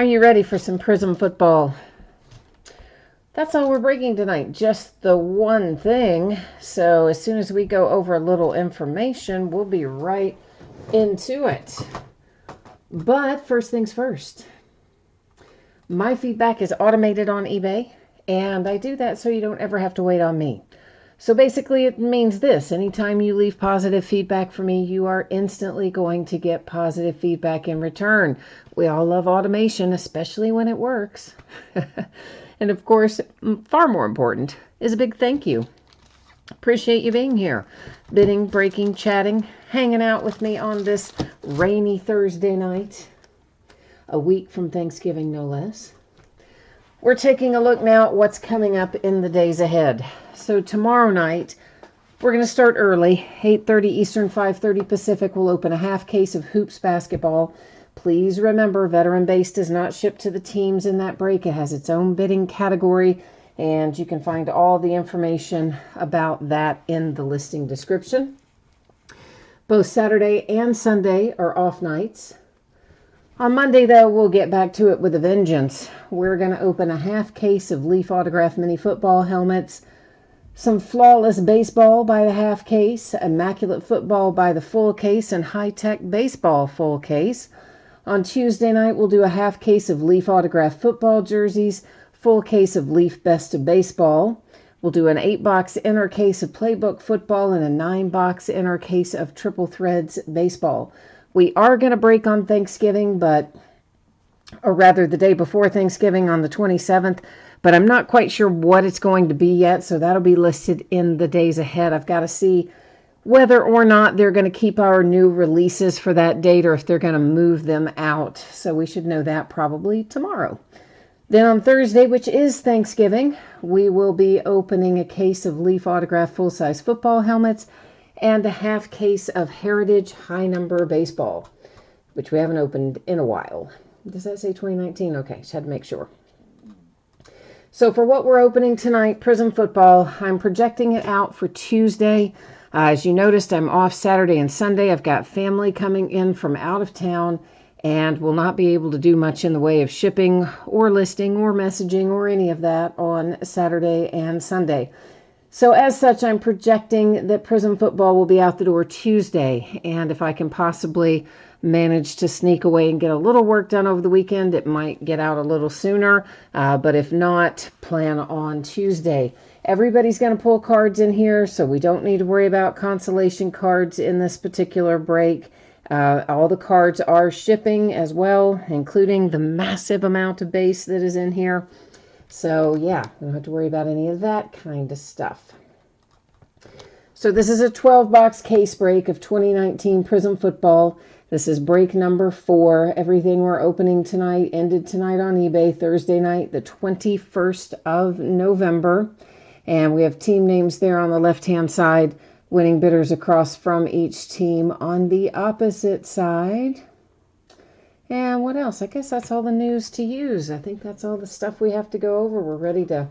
Are you ready for some Prizm football? That's all we're breaking tonight, just the one thing. So as soon as we go over a little information, we'll be right into it. But first things first. My feedback is automated on eBay, and I do that so you don't ever have to wait on me. So basically it means this: anytime you leave positive feedback for me, you are instantly going to get positive feedback in return. We all love automation, especially when it works. And of course, far more important is a big thank you. Appreciate you being here, bidding, breaking, chatting, hanging out with me on this rainy Thursday night, a week from Thanksgiving, no less. We're taking a look now at what's coming up in the days ahead. So tomorrow night, we're going to start early, 8:30 Eastern, 5:30 Pacific. We'll open a half case of Hoops basketball. Please remember, veteran base does not ship to the teams in that break. It has its own bidding category, and you can find all the information about that in the listing description. Both Saturday and Sunday are off nights. On Monday, though, we'll get back to it with a vengeance. We're going to open a half case of Leaf Autograph Mini Football helmets, some Flawless Baseball by the half case, Immaculate Football by the full case, and High Tech Baseball full case. On Tuesday night, we'll do a half case of Leaf Autograph Football jerseys, full case of Leaf Best of Baseball. We'll do an 8-box inner case of Playbook Football and a 9-box inner case of Triple Threads Baseball. We are going to break on Thanksgiving, or rather the day before Thanksgiving on the 27th, but I'm not quite sure what it's going to be yet, so that'll be listed in the days ahead. I've got to see whether or not they're going to keep our new releases for that date or if they're going to move them out. So we should know that probably tomorrow. Then on Thursday, which is Thanksgiving, we will be opening a case of Leaf Autograph full-size football helmets and a half case of Heritage High Number Baseball, which we haven't opened in a while. Does that say 2019? Okay, just had to make sure. So for what we're opening tonight, Prizm football, I'm projecting it out for Tuesday. As you noticed, I'm off Saturday and Sunday. I've got family coming in from out of town and will not be able to do much in the way of shipping or listing or messaging or any of that on Saturday and Sunday. So as such, I'm projecting that Prizm football will be out the door Tuesday. And if I can possibly manage to sneak away and get a little work done over the weekend, it might get out a little sooner. But if not, plan on Tuesday. Everybody's going to pull cards in here, so we don't need to worry about consolation cards in this particular break. All the cards are shipping as well, including the massive amount of base that is in here. So yeah, we don't have to worry about any of that kind of stuff. So this is a 12-box case break of 2019 Prizm football. This is break number 4. Everything we're opening tonight ended tonight on eBay, Thursday night, the 21st of November. And we have team names there on the left-hand side, winning bidders across from each team on the opposite side. And what else? I guess that's all the news to use. I think that's all the stuff we have to go over. We're ready to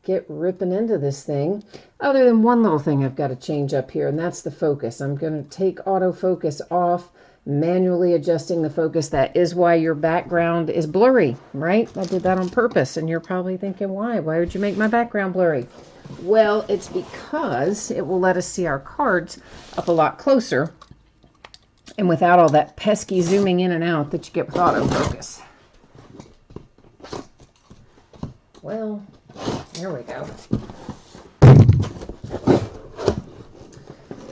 get ripping into this thing. Other than one little thing I've got to change up here, and that's the focus. I'm going to take autofocus off, manually adjusting the focus. That is why your background is blurry, right? I did that on purpose, and you're probably thinking, why? Why would you make my background blurry? Well, it's because it will let us see our cards up a lot closer and without all that pesky zooming in and out that you get with autofocus. Well, there we go.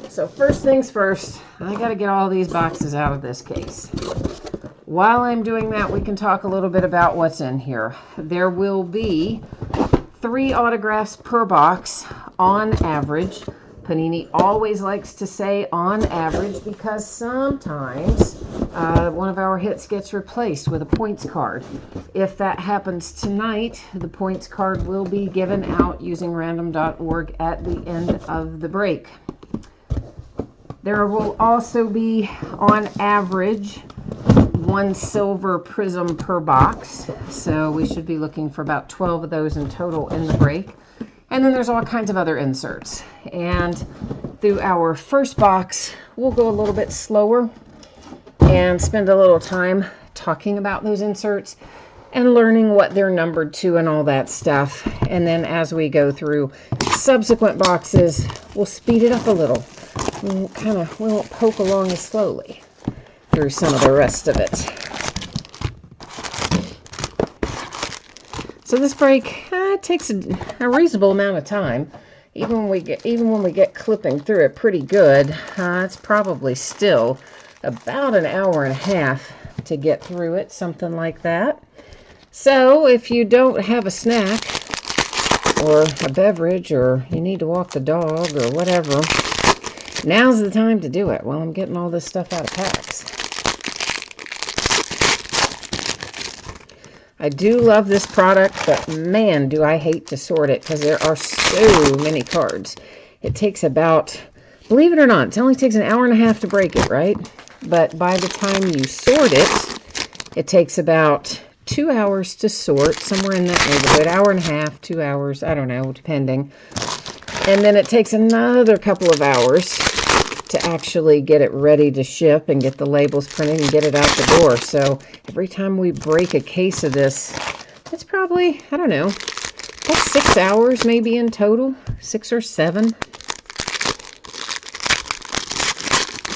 So first things first, I got to get all these boxes out of this case. While I'm doing that, we can talk a little bit about what's in here. There will be 3 autographs per box on average. Panini always likes to say on average because sometimes one of our hits gets replaced with a points card. If that happens tonight, the points card will be given out using random.org at the end of the break. There will also be, on average, 1 silver Prizm per box. So we should be looking for about 12 of those in total in the break. And then there's all kinds of other inserts. And through our first box, we'll go a little bit slower and spend a little time talking about those inserts. and learning what they're numbered to and all that stuff. And then as we go through subsequent boxes, we'll speed it up a little. We won't poke along as slowly through some of the rest of it. So this break takes a reasonable amount of time. Even when we get clipping through it pretty good, it's probably still about an hour and a half to get through it, something like that. So if you don't have a snack or a beverage, or you need to walk the dog or whatever, now's the time to do it while I'm getting all this stuff out of packs. I do love this product, but man, do I hate to sort it because there are so many cards. It takes about, believe it or not, it only takes an hour and a half to break it, right? But by the time you sort it, it takes about 2 hours to sort, somewhere in that neighborhood, hour and a half, 2 hours, I don't know, depending. And then it takes another couple of hours to actually get it ready to ship and get the labels printed and get it out the door. So every time we break a case of this, it's probably, I don't know, that's 6 hours maybe in total, 6 or 7.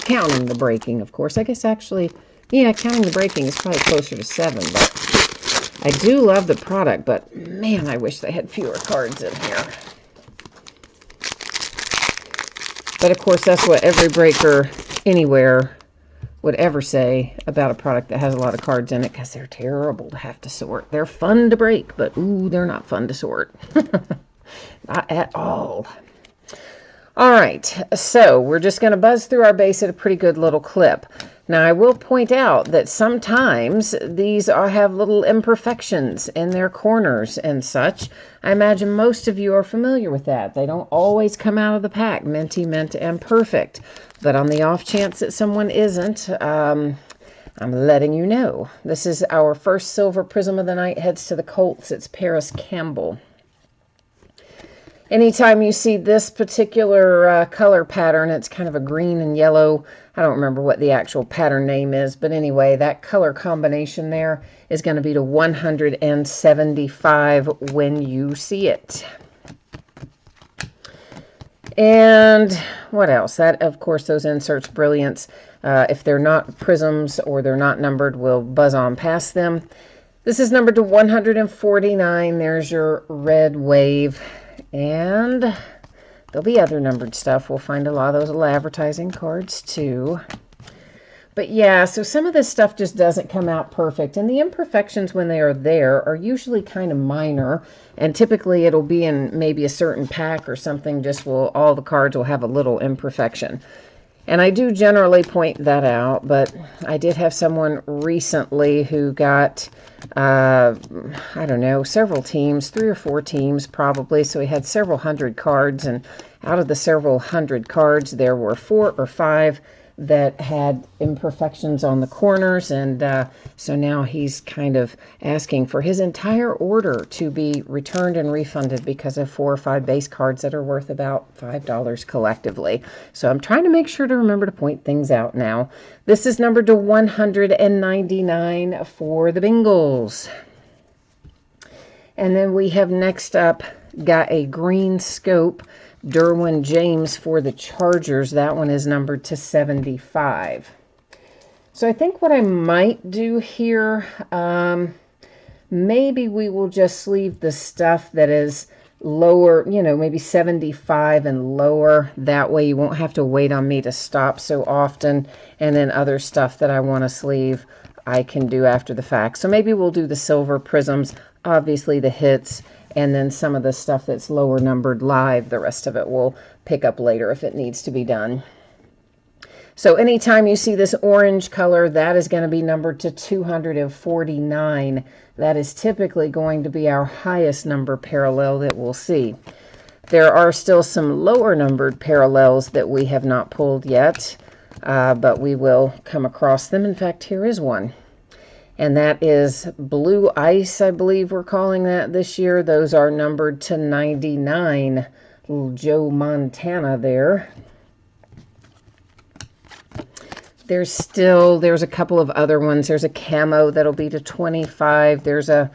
Counting the breaking, of course. I guess actually, yeah, counting the breaking is probably closer to 7, but I do love the product, but man, I wish they had fewer cards in here. But of course, that's what every breaker anywhere would ever say about a product that has a lot of cards in it, because they're terrible to have to sort. They're fun to break, but ooh, they're not fun to sort. Not at all. All right, so we're just going to buzz through our base at a pretty good little clip. Now, I will point out that sometimes these have little imperfections in their corners and such. I imagine most of you are familiar with that. They don't always come out of the pack minty mint and perfect. But on the off chance that someone isn't, I'm letting you know. This is our first silver prism of the night. Heads to the Colts. It's Paris Campbell. Anytime you see this particular color pattern, it's kind of a green and yellow. I don't remember what the actual pattern name is, but anyway, that color combination there is going to be to 175 when you see it. And what else? That, of course, those inserts, brilliance. If they're not prisms or they're not numbered, we'll buzz on past them. This is numbered to 149. There's your red wave. And there'll be other numbered stuff. We'll find a lot of those little advertising cards too. But yeah, so some of this stuff just doesn't come out perfect. And the imperfections, when they are there, are usually kind of minor. And typically it'll be in maybe a certain pack or something. Just will, all the cards will have a little imperfection. And I do generally point that out, but I did have someone recently who got, I don't know, several teams, 3 or 4 teams probably. So he had several hundred cards, and out of the several hundred cards, there were 4 or 5 that had imperfections on the corners. And so now he's kind of asking for his entire order to be returned and refunded because of 4 or 5 base cards that are worth about $5 collectively. So I'm trying to make sure to remember to point things out now. This is numbered to 199 for the Bengals. And then we have next up got a green scope Derwin James for the Chargers. That one is numbered to 75. So I think what I might do here, maybe we will just leave the stuff that is lower, you know, maybe 75 and lower. That way you won't have to wait on me to stop so often. And then other stuff that I want to sleeve, I can do after the fact. So maybe we'll do the silver prisms, obviously the hits, and then some of the stuff that's lower numbered live. The rest of it we'll pick up later if it needs to be done. So anytime you see this orange color, that is going to be numbered to 249. That is typically going to be our highest number parallel that we'll see. There are still some lower numbered parallels that we have not pulled yet, but we will come across them. In fact, here is one. And that is Blue Ice, I believe we're calling that this year. Those are numbered to 99. Little Joe Montana there. There's a couple of other ones. There's a camo that'll be to 25. There's a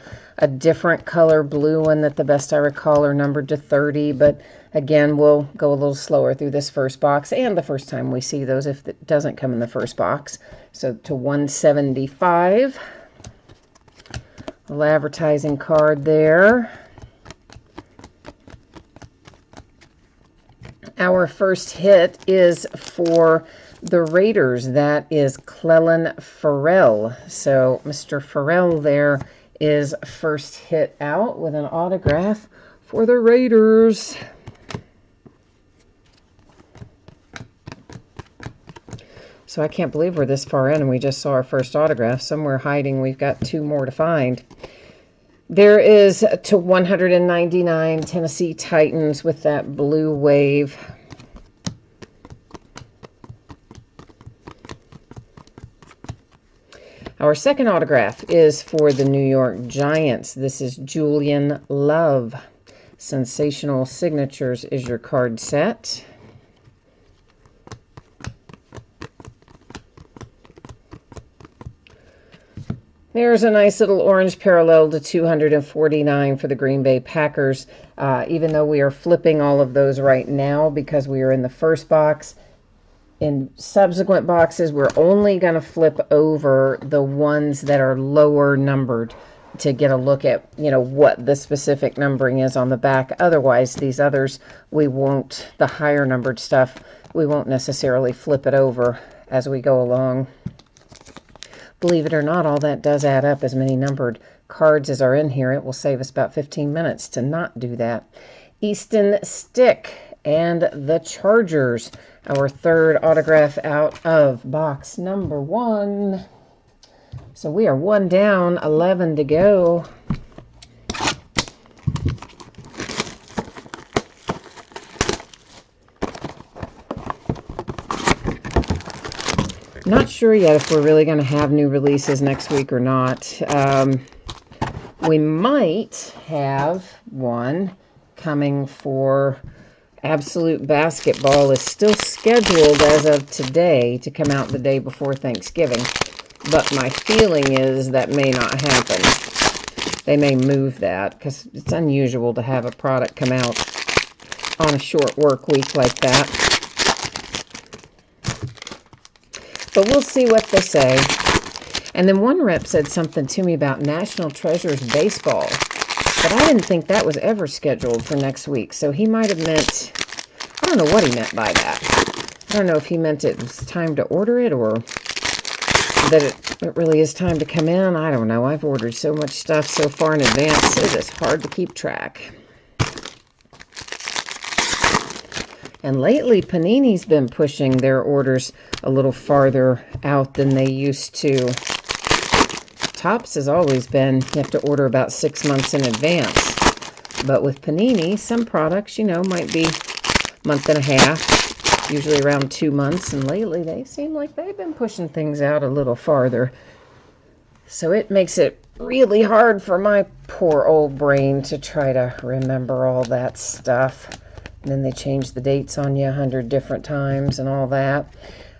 different color blue one that the best I recall are numbered to 30. But again, we'll go a little slower through this first box and the first time we see those if it doesn't come in the first box. So to 175. Little advertising card there. Our first hit is for the Raiders. That is Clelin Ferrell. So Mr. Ferrell there is first hit out with an autograph for the Raiders. So I can't believe we're this far in and we just saw our first autograph. Somewhere hiding, we've got 2 more to find. There is to 199 Tennessee Titans with that blue wave. Our second autograph is for the New York Giants. This is Julian Love. Sensational Signatures is your card set. There's a nice little orange parallel to 249 for the Green Bay Packers. Even though we are flipping all of those right now because we are in the first box, in subsequent boxes, we're only going to flip over the ones that are lower numbered to get a look at, what the specific numbering is on the back. Otherwise, these others, we won't, the higher numbered stuff, we won't necessarily flip it over as we go along. Believe it or not, all that does add up. As many numbered cards as are in here, it will save us about 15 minutes to not do that. Easton Stick and the Chargers. Our third autograph out of box number 1. So we are 1 down, 11 to go. Not sure yet if we're really going to have new releases next week or not. We might have one coming for Absolute Basketball. Is still scheduled as of today to come out the day before Thanksgiving. But my feeling is that may not happen. They may move that because it's unusual to have a product come out on a short work week like that. But we'll see what they say. And then one rep said something to me about National Treasures Baseball. But I didn't think that was ever scheduled for next week. So he might have meant, I don't know what he meant by that. I don't know if he meant it was time to order it or that it really is time to come in. I don't know. I've ordered so much stuff so far in advance. It is hard to keep track. And lately, Panini's been pushing their orders a little farther out than they used to. Topps has always been, you have to order about 6 months in advance. But with Panini, some products, might be a month and a half, usually around 2 months. And lately, they seem like they've been pushing things out a little farther. So it makes it really hard for my poor old brain to try to remember all that stuff. And then they change the dates on you 100 different times and all that.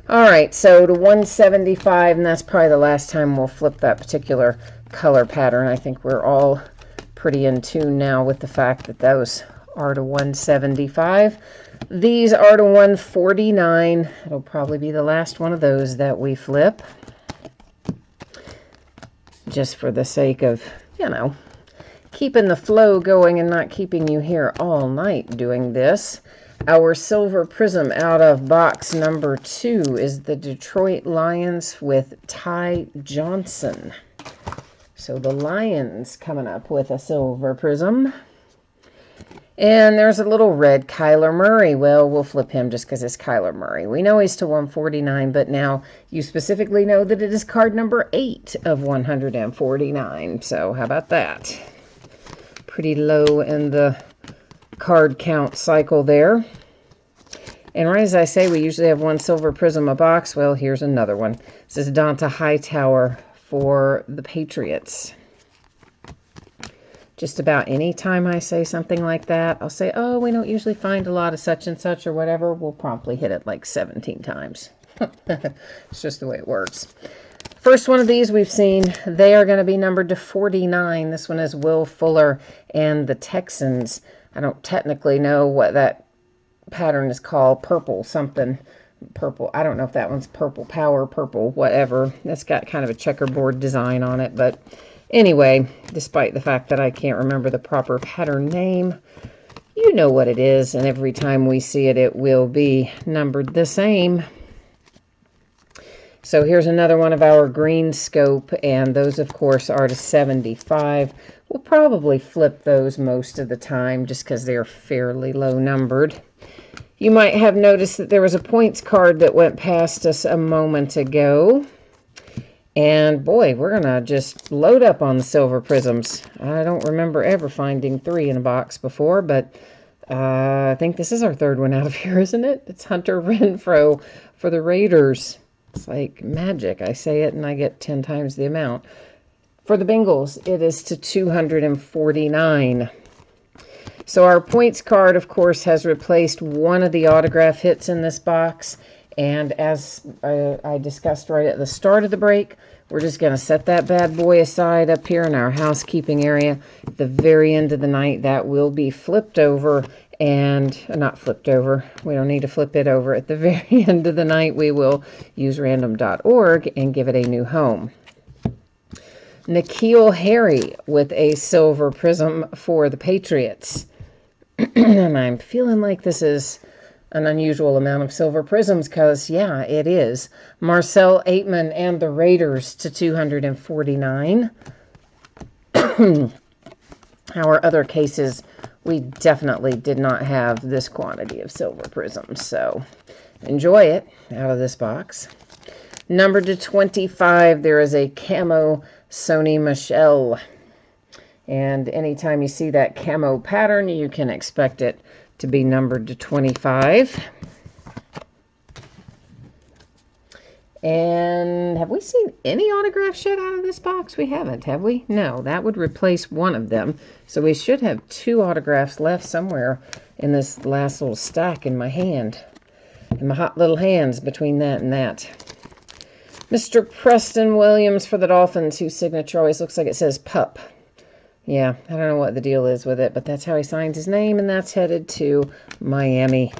All right, so to 175, and that's probably the last time we'll flip that particular color pattern. I think we're all pretty in tune now with the fact that those are to 175. These are to 149. It'll probably be the last one of those that we flip. Just for the sake of, keeping the flow going and not keeping you here all night doing this. Our silver prism out of box number 2 is the Detroit Lions with Ty Johnson. So the Lions coming up with a silver prism. And there's a little red Kyler Murray. Well, we'll flip him just because it's Kyler Murray. We know he's to 149, but now you specifically know that it is card number 8 of 149. So how about that? Pretty low in the card count cycle there. And right as I say, we usually have one silver prism a box. Well, here's another one. This is Donta Hightower for the Patriots. Just about any time I say something like that, I'll say, oh, we don't usually find a lot of such and such or whatever. We'll promptly hit it like 17 times. It's just the way it works. First one of these we've seen, they are going to be numbered to 49. This one is Will Fuller and the Texans. I don't technically know what that pattern is called. Purple something. Purple. I don't know if that one's Purple Power, Purple, whatever. That's got kind of a checkerboard design on it. But anyway, despite the fact that I can't remember the proper pattern name, you know what it is. And every time we see it, it will be numbered the same. So here's another one of our green scope, and those, of course, are to 75. We'll probably flip those most of the time just because they're fairly low numbered. You might have noticed that there was a points card that went past us a moment ago. And boy, we're going to just load up on the silver prisms. I don't remember ever finding 3 in a box before, but I think this is our third one out of here, isn't it? It's Hunter Renfrow for the Raiders. It's like magic. I say it and I get 10 times the amount. For the Bengals, it is to 249. So our points card, of course, has replaced one of the autograph hits in this box. And as I discussed right at the start of the break, we're just going to set that bad boy aside up here in our housekeeping area. At the very end of the night, that will be flipped over. And not flipped over. We don't need to flip it over. At the very end of the night, we will use random.org and give it a new home. N'Keal Harry with a silver prism for the Patriots. And I'm feeling like this is an unusual amount of silver prisms because, yeah, it is. Marcel Aitman and the Raiders to 249. Our other cases, we definitely did not have this quantity of silver prisms, so enjoy it out of this box. Numbered to 25, there is a camo Sony Michel. And anytime you see that camo pattern, you can expect it to be numbered to 25. And have we seen any autographs yet out of this box? We haven't, have we? No, that would replace one of them. So we should have 2 autographs left somewhere in this last little stack in my hand. In my hot little hands between that and that. Mr. Preston Williams for the Dolphins, whose signature always looks like it says pup. Yeah, I don't know what the deal is with it, but that's how he signs his name, and that's headed to Miami.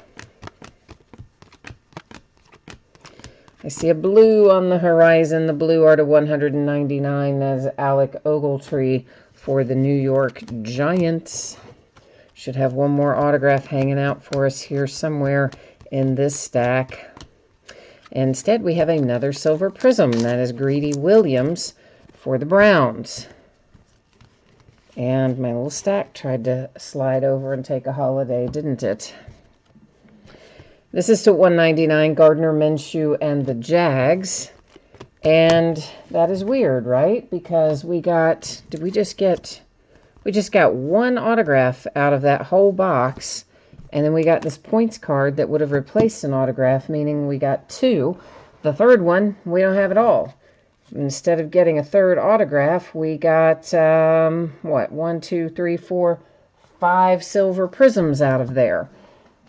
I see a blue on the horizon. The blue are to 199. That's Alec Ogletree for the New York Giants. Should have one more autograph hanging out for us here somewhere in this stack. Instead, we have another silver prism. That is Greedy Williams for the Browns. And my little stack tried to slide over and take a holiday, didn't it? This is to 199, Gardner Minshew and the Jags. And that is weird, right? Because we got, we just got one autograph out of that whole box. And then we got this points card that would have replaced an autograph, meaning we got 2. The third one, we don't have at all. Instead of getting a third autograph, we got, 1, 2, 3, 4, 5 silver prisms out of there.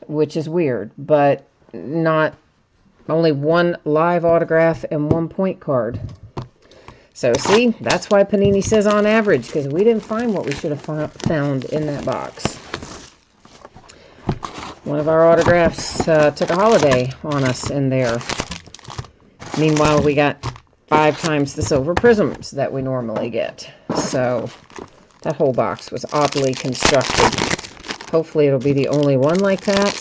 Which is weird, but not only 1 live autograph and 1 point card. So see, that's why Panini says on average, because we didn't find what we should have found in that box. One of our autographs took a holiday on us in there. Meanwhile, we got 5 times the silver prisms that we normally get. So that whole box was oddly constructed. Hopefully it'll be the only one like that.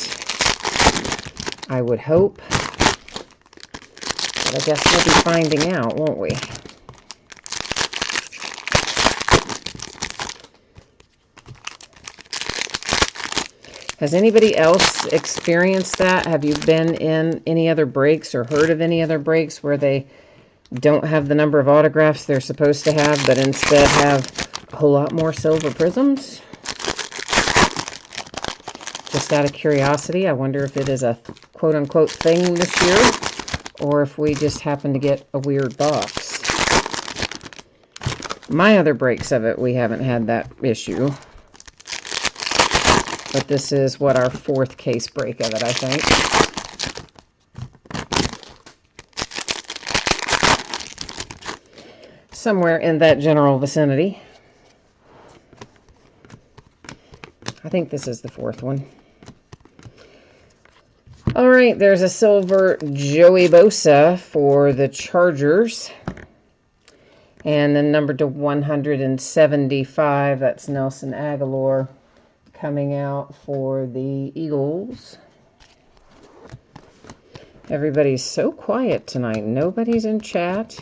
I would hope. But I guess we'll be finding out, won't we? Has anybody else experienced that? Have you been in any other breaks or heard of any other breaks where they don't have the number of autographs they're supposed to have, but instead have a whole lot more silver prisms? Just out of curiosity, I wonder if it is a quote-unquote thing this year, or if we just happen to get a weird box. My other breaks of it, we haven't had that issue. But this is, what, our 4th case break of it, I think. somewhere in that general vicinity. I think this is the fourth one. All right, there's a silver Joey Bosa for the Chargers. And then numbered to 175, that's Nelson Aguilar coming out for the Eagles. Everybody's so quiet tonight. Nobody's in chat.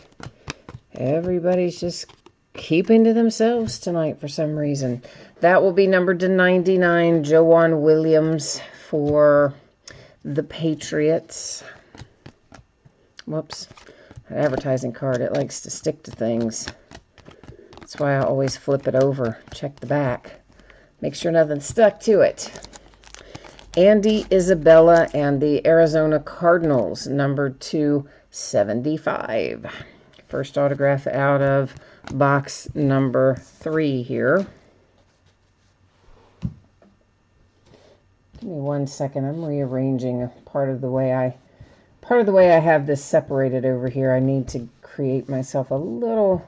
Everybody's just keeping to themselves tonight for some reason. That will be numbered to 99, Joanne Williams for the Patriots. Whoops. An advertising card, it likes to stick to things. That's why I always flip it over. Check the back. Make sure nothing's stuck to it. Andy Isabella and the Arizona Cardinals, numbered to 75. First autograph out of box number 3 here. Give me 1 second. I'm rearranging part of the way I have this separated over here. I need to create myself a little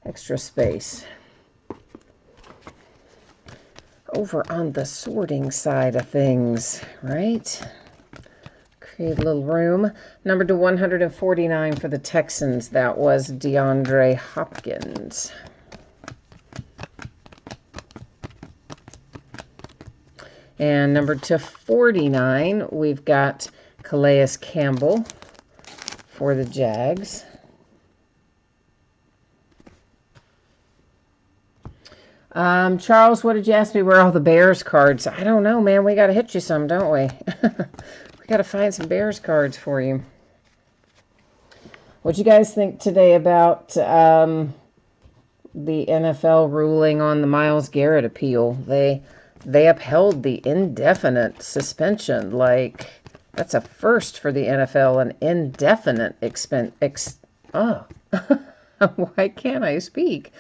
extra space. Over on the sorting side of things, right? Create a little room. Numbered to 149 for the Texans. That was DeAndre Hopkins. And numbered to 49, we've got Calais Campbell for the Jags. Charles, what did you ask me? Where are all the Bears cards? I don't know, man. We got to hit you some, don't we? We got to find some Bears cards for you. What'd you guys think today about the NFL ruling on the Myles Garrett appeal? They upheld the indefinite suspension. Like, that's a first for the NFL, an indefinite why can't I speak?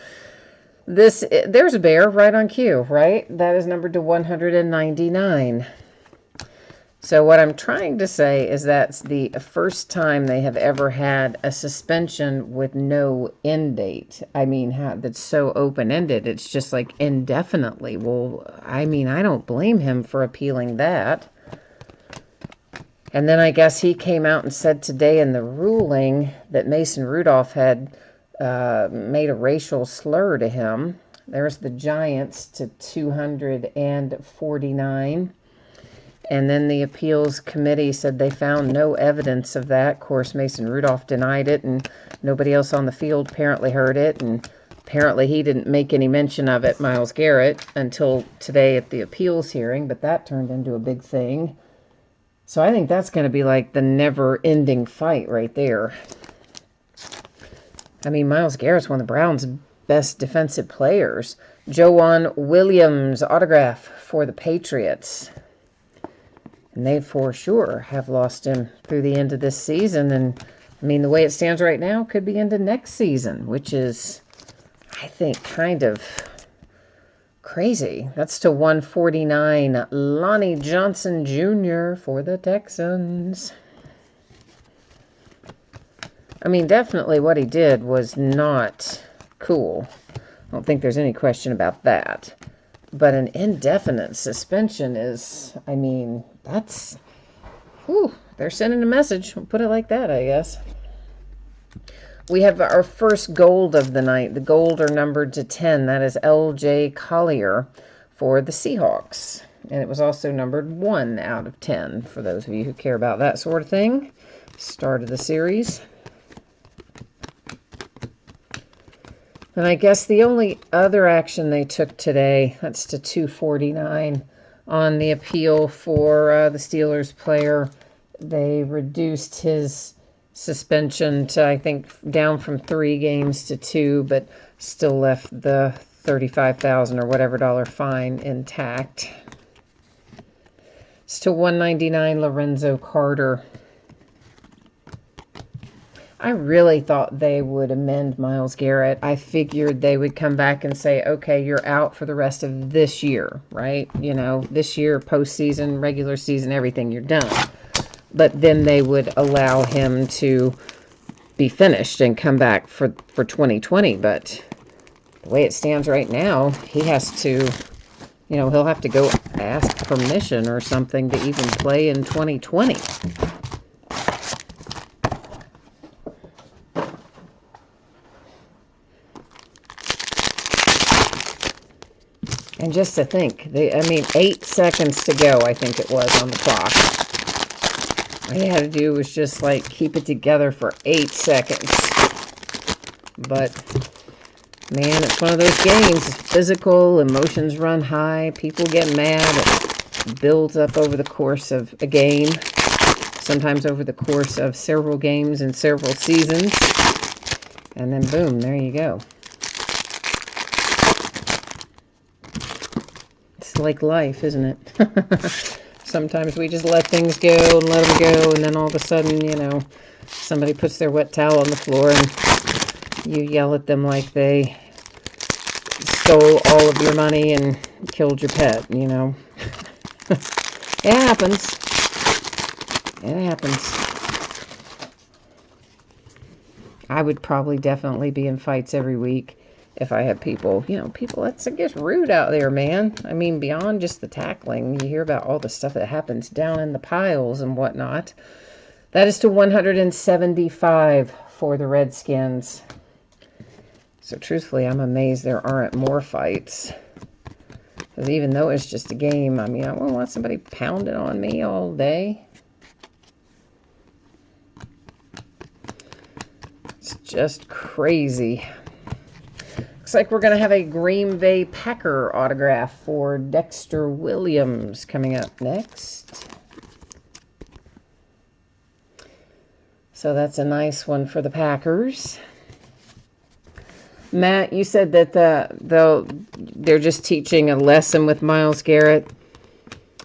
There's a bear right on cue, right? That is numbered to 199. So what I'm trying to say is that's the first time they have ever had a suspension with no end date. I mean, that's so open-ended. It's just like indefinitely. Well, I mean, I don't blame him for appealing that. And then I guess he came out and said today in the ruling that Mason Rudolph had made a racial slur to him. There's the Giants to 249. And then the appeals committee said they found no evidence of that. Of course, Mason Rudolph denied it, and nobody else on the field apparently heard it. And apparently he didn't make any mention of it, Myles Garrett, until today at the appeals hearing. But that turned into a big thing. So I think that's going to be like the never-ending fight right there. I mean, Myles Garrett's one of the Browns' best defensive players. Joanne Williams autograph for the Patriots. And they for sure have lost him through the end of this season. And, I mean, the way it stands right now could be into next season, which is, I think, kind of crazy. That's to 149. Lonnie Johnson Jr. for the Texans. I mean, definitely what he did was not cool. I don't think there's any question about that. But an indefinite suspension is, I mean, that's, whew, they're sending a message. We'll put it like that, I guess. We have our first gold of the night. The gold are numbered to 10. That is L.J. Collier for the Seahawks. And it was also numbered 1 out of 10 for those of you who care about that sort of thing. Start of the series. And I guess the only other action they took today, that's to 249 on the appeal for the Steelers player. They reduced his suspension to, I think, down from 3 games to 2, but still left the $35,000 or whatever dollar fine intact. It's to 199, Lorenzo Carter. I really thought they would amend Myles Garrett. I figured they would come back and say, okay, you're out for the rest of this year, right? You know, this year, postseason, regular season, everything, you're done. But then they would allow him to be finished and come back for 2020. But the way it stands right now, he has to, he'll have to go ask permission or something to even play in 2020. And just to think, 8 seconds to go, I think it was, on the clock. All you had to do was just, keep it together for 8 seconds. But, man, it's one of those games. It's physical, emotions run high, people get mad. It builds up over the course of a game, sometimes over the course of several games and several seasons. And then, boom, there you go. Like life, isn't it? Sometimes we just let things go and let them go, and then all of a sudden, somebody puts their wet towel on the floor and you yell at them like they stole all of your money and killed your pet, It happens. It happens. I would probably definitely be in fights every week if I had people, it gets rude out there, man. Beyond just the tackling, you hear about all the stuff that happens down in the piles and whatnot. That is to 175 for the Redskins. So truthfully, I'm amazed there aren't more fights. Because even though it's just a game, I wouldn't want somebody pounding on me all day. It's just crazy. Looks like we're going to have a Green Bay Packer autograph for Dexter Williams coming up next. So that's a nice one for the Packers. Matt, you said that they're just teaching a lesson with Myles Garrett.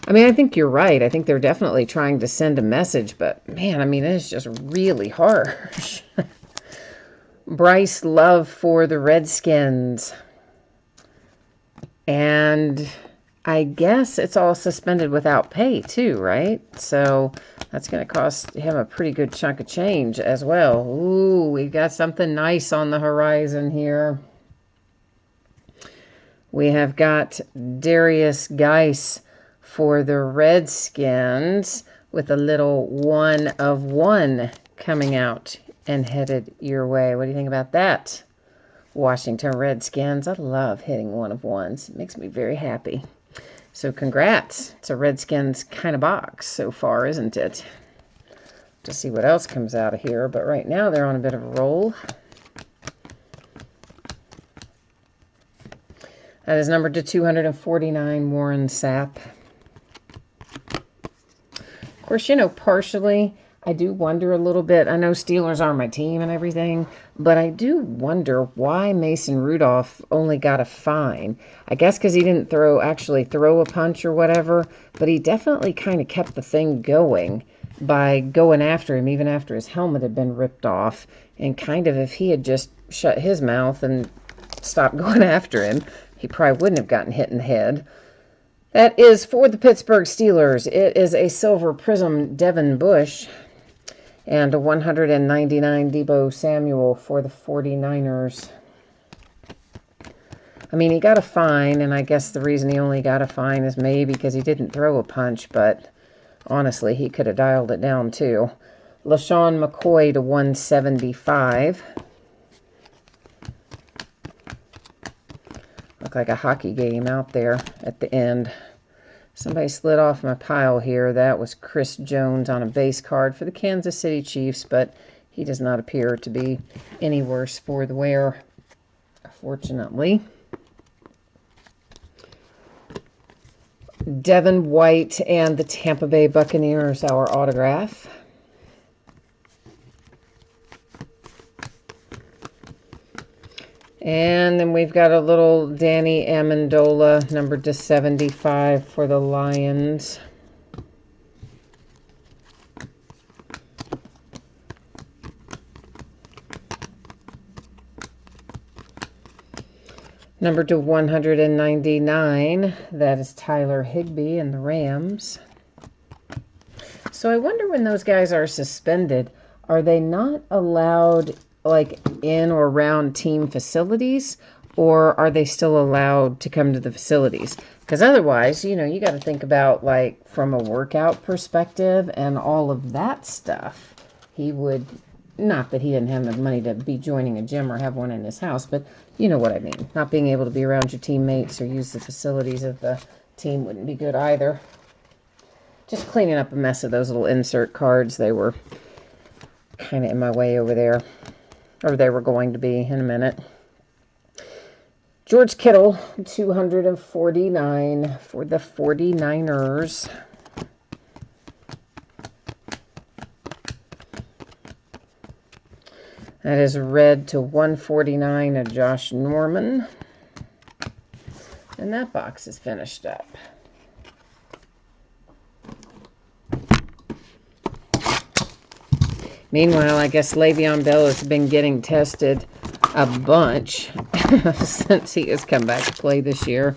I think you're right. I think they're definitely trying to send a message, but man, it is just really harsh. Bryce Love for the Redskins. And I guess it's all suspended without pay too, right? So that's going to cost him a pretty good chunk of change as well. Ooh, we've got something nice on the horizon here. We have got Darius Geis for the Redskins with a little 1 of 1 coming out and headed your way. What do you think about that? Washington Redskins. I love hitting 1 of 1s. It makes me very happy. So congrats. It's a Redskins kind of box so far, isn't it? To see what else comes out of here. But right now they're on a bit of a roll. That is numbered to 249, Warren Sapp. Of course, partially I do wonder a little bit. I know Steelers are my team and everything, but I do wonder why Mason Rudolph only got a fine. I guess because he didn't actually throw a punch or whatever, but he definitely kind of kept the thing going by going after him, even after his helmet had been ripped off. And kind of if he had just shut his mouth and stopped going after him, he probably wouldn't have gotten hit in the head. That is for the Pittsburgh Steelers. It is a silver prism Devin Bush. And a 199 Deebo Samuel for the 49ers. He got a fine, and I guess the reason he only got a fine is maybe because he didn't throw a punch, but honestly, he could have dialed it down too. LaShawn McCoy to 175. Looked like a hockey game out there at the end. Somebody slid off my pile here. That was Chris Jones on a base card for the Kansas City Chiefs, but he does not appear to be any worse for the wear, fortunately. Devin White and the Tampa Bay Buccaneers, our autograph. And then we've got a little Danny Amendola, numbered to 75 for the Lions. Number to 199, that is Tyler Higbee and the Rams. So I wonder when those guys are suspended, are they not allowed like in or around team facilities, or are they still allowed to come to the facilities? Because otherwise, you know, you got to think about like from a workout perspective and all of that stuff. He would, not that he didn't have enough money to be joining a gym or have one in his house, but you know what I mean. Not being able to be around your teammates or use the facilities of the team wouldn't be good either. Just cleaning up a mess of those little insert cards. They were kind of in my way over there, or they were going to be in a minute. George Kittle, 249 for the 49ers. That is red to 149 of Josh Norman. And that box is finished up. Meanwhile, I guess Le'Veon Bell has been getting tested a bunch since he has come back to play this year.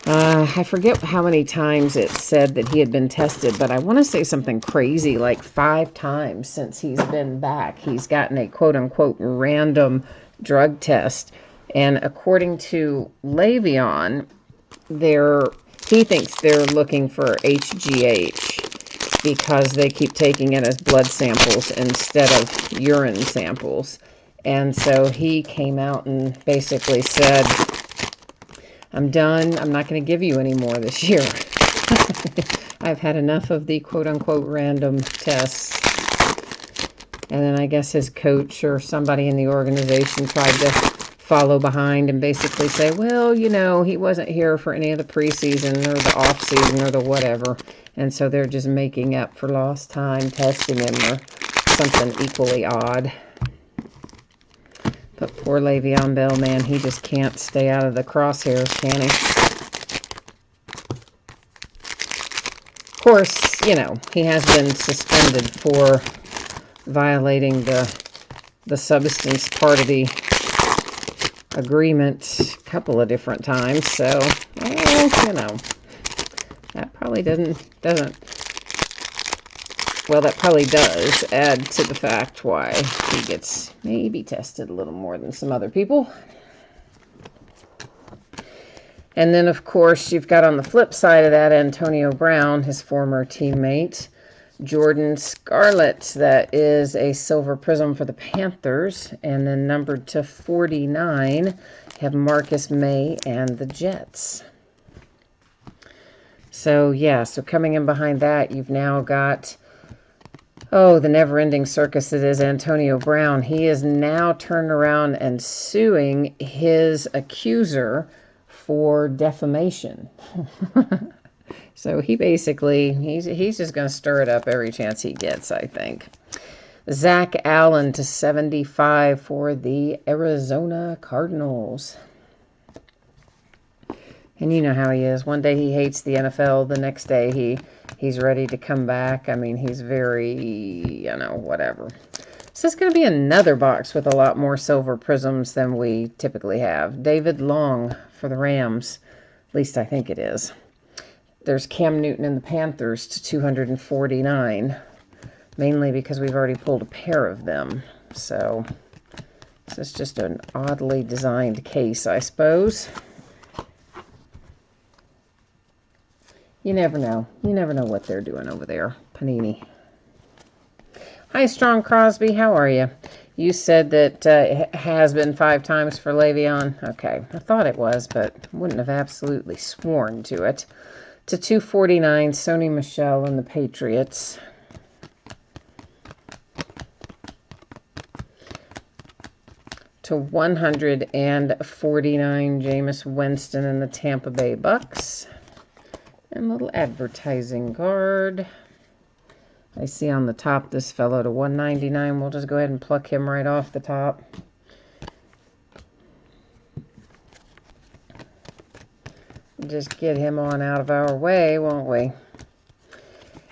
I forget how many times it said that he had been tested, but I want to say something crazy, like 5 times since he's been back. He's gotten a quote-unquote random drug test. And according to Le'Veon, he thinks they're looking for HGH because they keep taking it as blood samples instead of urine samples. And so he came out and basically said, I'm done. I'm not going to give you any more this year. I've had enough of the quote-unquote random tests. And then I guess his coach or somebody in the organization tried to follow behind and basically say, well, you know, he wasn't here for any of the preseason or the off-season or the whatever. And so they're just making up for lost time, testing him or something equally odd. But poor Le'Veon Bell, man, he just can't stay out of the crosshairs, can he? Of course, you know, he has been suspended for violating the substance part of the agreement a couple of different times. So, well, you know, that probably well, that probably does add to the fact why he gets maybe tested a little more than some other people. And then, of course, you've got on the flip side of that Antonio Brown, his former teammate, Jordan Scarlett. That is a silver prism for the Panthers. And then numbered to 49, have Marcus May and the Jets. So, yeah, so coming in behind that, you've now got, oh, the never-ending circus that is Antonio Brown. He is now turned around and suing his accuser for defamation. So he basically, he's just going to stir it up every chance he gets, I think. Zach Allen to 75 for the Arizona Cardinals. And you know how he is. One day he hates the NFL. The next day he's ready to come back. I mean, he's very, you know, whatever. So it's going to be another box with a lot more silver prisms than we typically have. David Long for the Rams. At least I think it is. There's Cam Newton and the Panthers to 249. Mainly because we've already pulled a pair of them. So this is just an oddly designed case, I suppose. You never know. You never know what they're doing over there. Panini. Hi, Strong Crosby. How are you? You said that it has been 5 times for Le'Veon. Okay. I thought it was, but wouldn't have absolutely sworn to it. To 249, Sony Michel and the Patriots. To 149, Jameis Winston and the Tampa Bay Bucks. And a little advertising card. I see on the top this fellow to 199. We'll just go ahead and pluck him right off the top. Just get him on out of our way, won't we?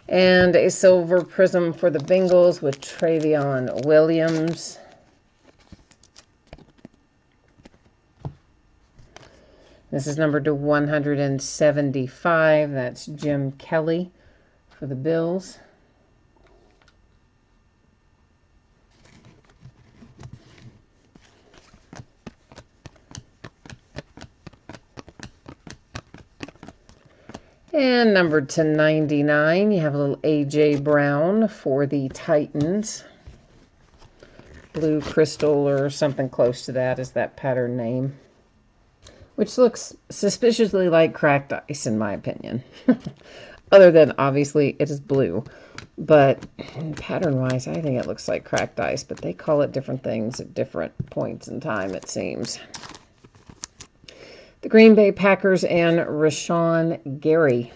And a silver prism for the Bengals with Travion Williams. This is numbered to 175. That's Jim Kelly for the Bills. And numbered to 99, you have a little A.J. Brown for the Titans. Blue Crystal or something close to that is that pattern name. Which looks suspiciously like cracked ice, in my opinion. Other than, obviously, it is blue. But pattern-wise, I think it looks like cracked ice. But they call it different things at different points in time, it seems. The Green Bay Packers and Rashawn Gary.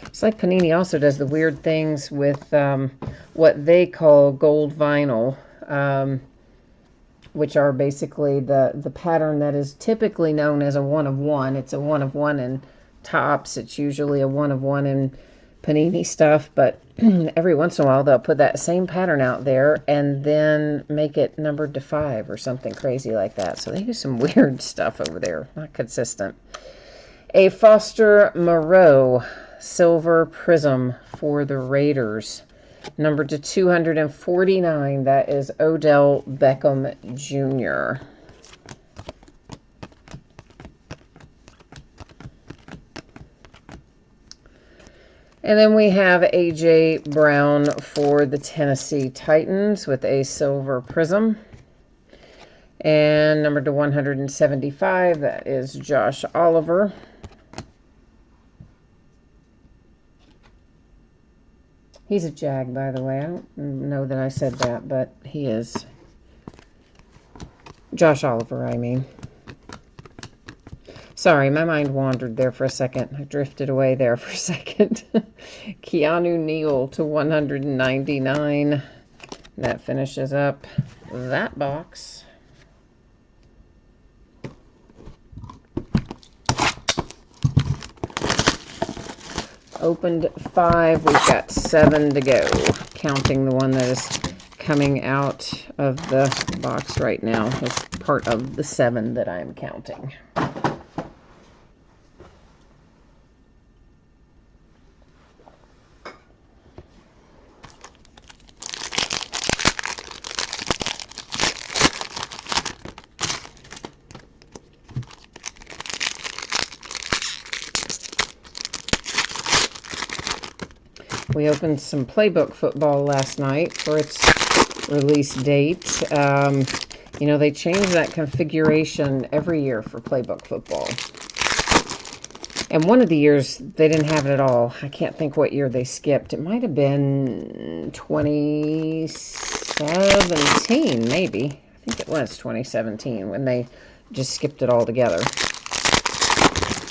It's like Panini also does the weird things with what they call gold vinyl, which are basically the pattern that is typically known as a 1 of 1. It's a 1 of 1 in tops. It's usually a 1 of 1 in Panini stuff, but every once in a while they'll put that same pattern out there and then make it numbered to 5 or something crazy like that. So they do some weird stuff over there, not consistent. A Foster Moreau silver prism for the Raiders, numbered to 249. That is Odell Beckham Jr. And then we have A.J. Brown for the Tennessee Titans with a silver prism. And numbered to 175, that is Josh Oliver. He's a Jag, by the way. I don't know that I said that, but he is. Josh Oliver, I mean. Sorry, my mind wandered there for a second. I drifted away there for a second. Keanu Neal to 199. That finishes up that box. Opened 5. We've got 7 to go. Counting the one that is coming out of the box right now is part of the 7 that I'm counting. We opened some Playbook football last night for its release date. You know, they change that configuration every year for Playbook football. And one of the years, they didn't have it at all. I can't think what year they skipped. It might have been 2017, maybe. I think it was 2017 when they just skipped it all together.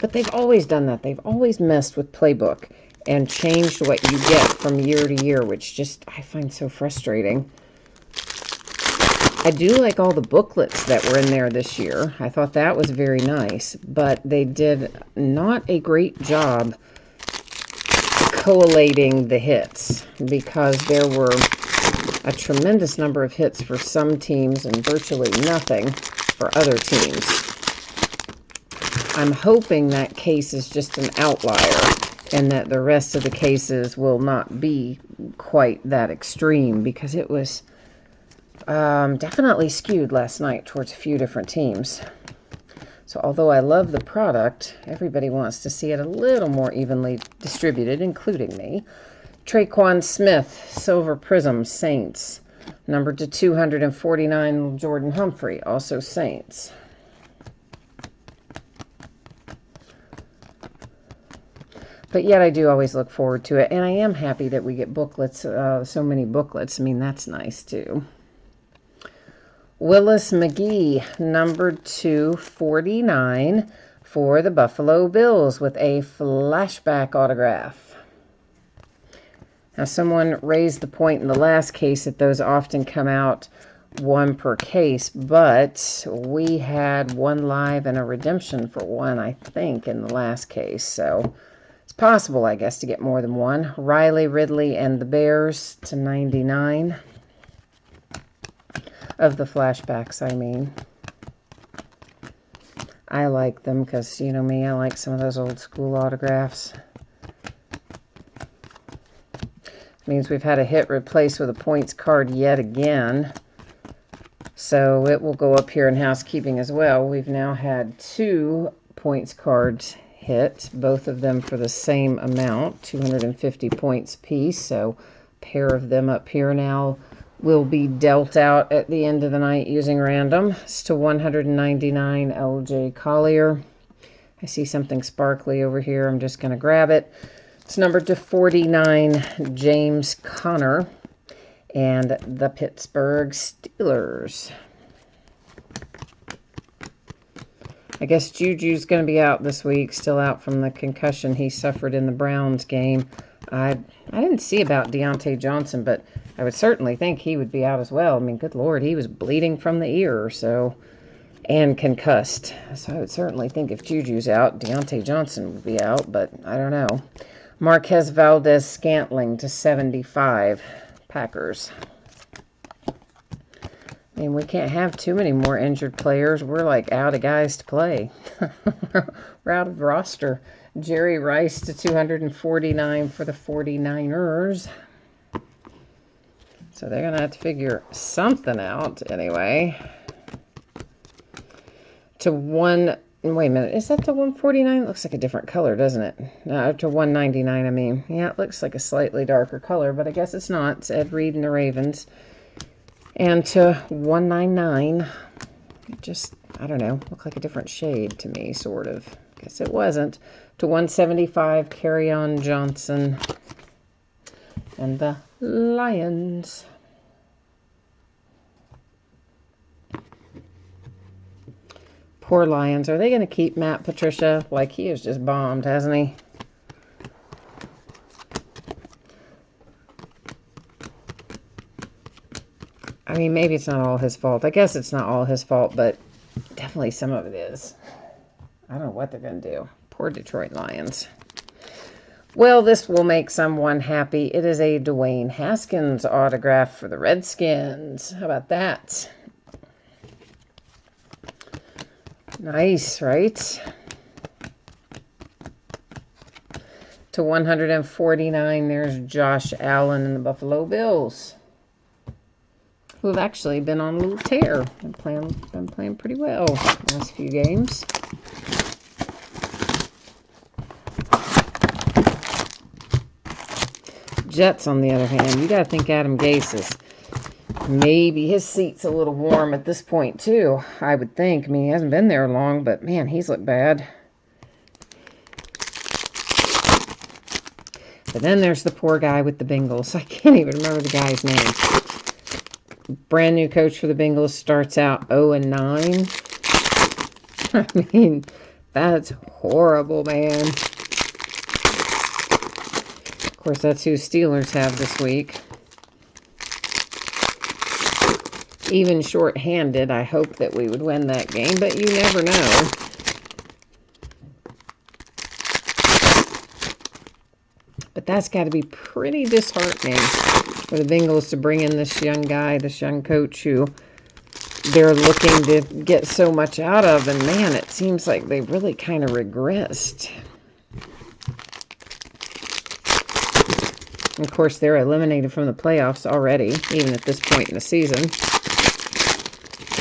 But they've always done that. They've always messed with Playbook and changed what you get from year to year, which just I find so frustrating. I do like all the booklets that were in there this year. I thought that was very nice, but they did not a great job collating the hits because there were a tremendous number of hits for some teams and virtually nothing for other teams. I'm hoping that case is just an outlier and that the rest of the cases will not be quite that extreme, because it was definitely skewed last night towards a few different teams. So although I love the product, everybody wants to see it a little more evenly distributed, including me. Traquan Smith, Silver Prism, Saints. Numbered to 249, Jordan Humphrey, also Saints. But yet I do always look forward to it. And I am happy that we get booklets, so many booklets. I mean, that's nice too. Willis McGee, numbered 249 for the Buffalo Bills with a flashback autograph. Now, someone raised the point in the last case that those often come out 1 per case, but we had 1 live and a redemption for 1, I think, in the last case. So it's possible, I guess, to get more than 1. Riley Ridley and the Bears to 99. Of the flashbacks, I mean. I like them because, you know me, I like some of those old school autographs. It means we've had a hit replaced with a points card yet again. So it will go up here in housekeeping as well. We've now had 2 points cards hit, both of them for the same amount, 250 points piece. So a pair of them up here now will be dealt out at the end of the night using random. It's to 199 LJ Collier. I see something sparkly over here. I'm just going to grab it. It's numbered to 49 James Conner and the Pittsburgh Steelers. I guess Juju's going to be out this week, still out from the concussion he suffered in the Browns game. I didn't see about Deontay Johnson, but I would certainly think he would be out as well. I mean, good Lord, he was bleeding from the ear, so, and concussed. So I would certainly think if Juju's out, Deontay Johnson would be out, but I don't know. Marquez Valdez-Scantling to 75, Packers. I mean, we can't have too many more injured players. We're like out of guys to play. We're out of roster. Jerry Rice to 249 for the 49ers. So they're going to have to figure something out anyway. To one, wait a minute, is that to 149? It looks like a different color, doesn't it? No, to 199, I mean. Yeah, it looks like a slightly darker color, but I guess it's not. It's Ed Reed and the Ravens. And to 199, it just, I don't know, looked like a different shade to me, sort of. Guess it wasn't. To 175, Kerryon Johnson and the Lions. Poor Lions. Are they going to keep Matt Patricia? Like, he has just bombed, hasn't he? I mean, maybe it's not all his fault. I guess it's not all his fault, but definitely some of it is. I don't know what they're going to do. Poor Detroit Lions. Well, this will make someone happy. It is a Dwayne Haskins autograph for the Redskins. How about that? Nice, right? To 149, there's Josh Allen and the Buffalo Bills, who have actually been on a little tear. Been playing pretty well the last few games. Jets, on the other hand, you got to think Adam Gase is, maybe his seat's a little warm at this point, too, I would think. I mean, he hasn't been there long, but, man, he's looked bad. But then there's the poor guy with the Bengals. I can't even remember the guy's name. Brand new coach for the Bengals, starts out 0-9. I mean, that's horrible, man. Of course, that's who Steelers have this week. Even short-handed, I hope that we would win that game, but you never know. But that's got to be pretty disheartening for the Bengals to bring in this young guy, this young coach who they're looking to get so much out of. And, man, it seems like they really kind of regressed. Of course, they're eliminated from the playoffs already, even at this point in the season.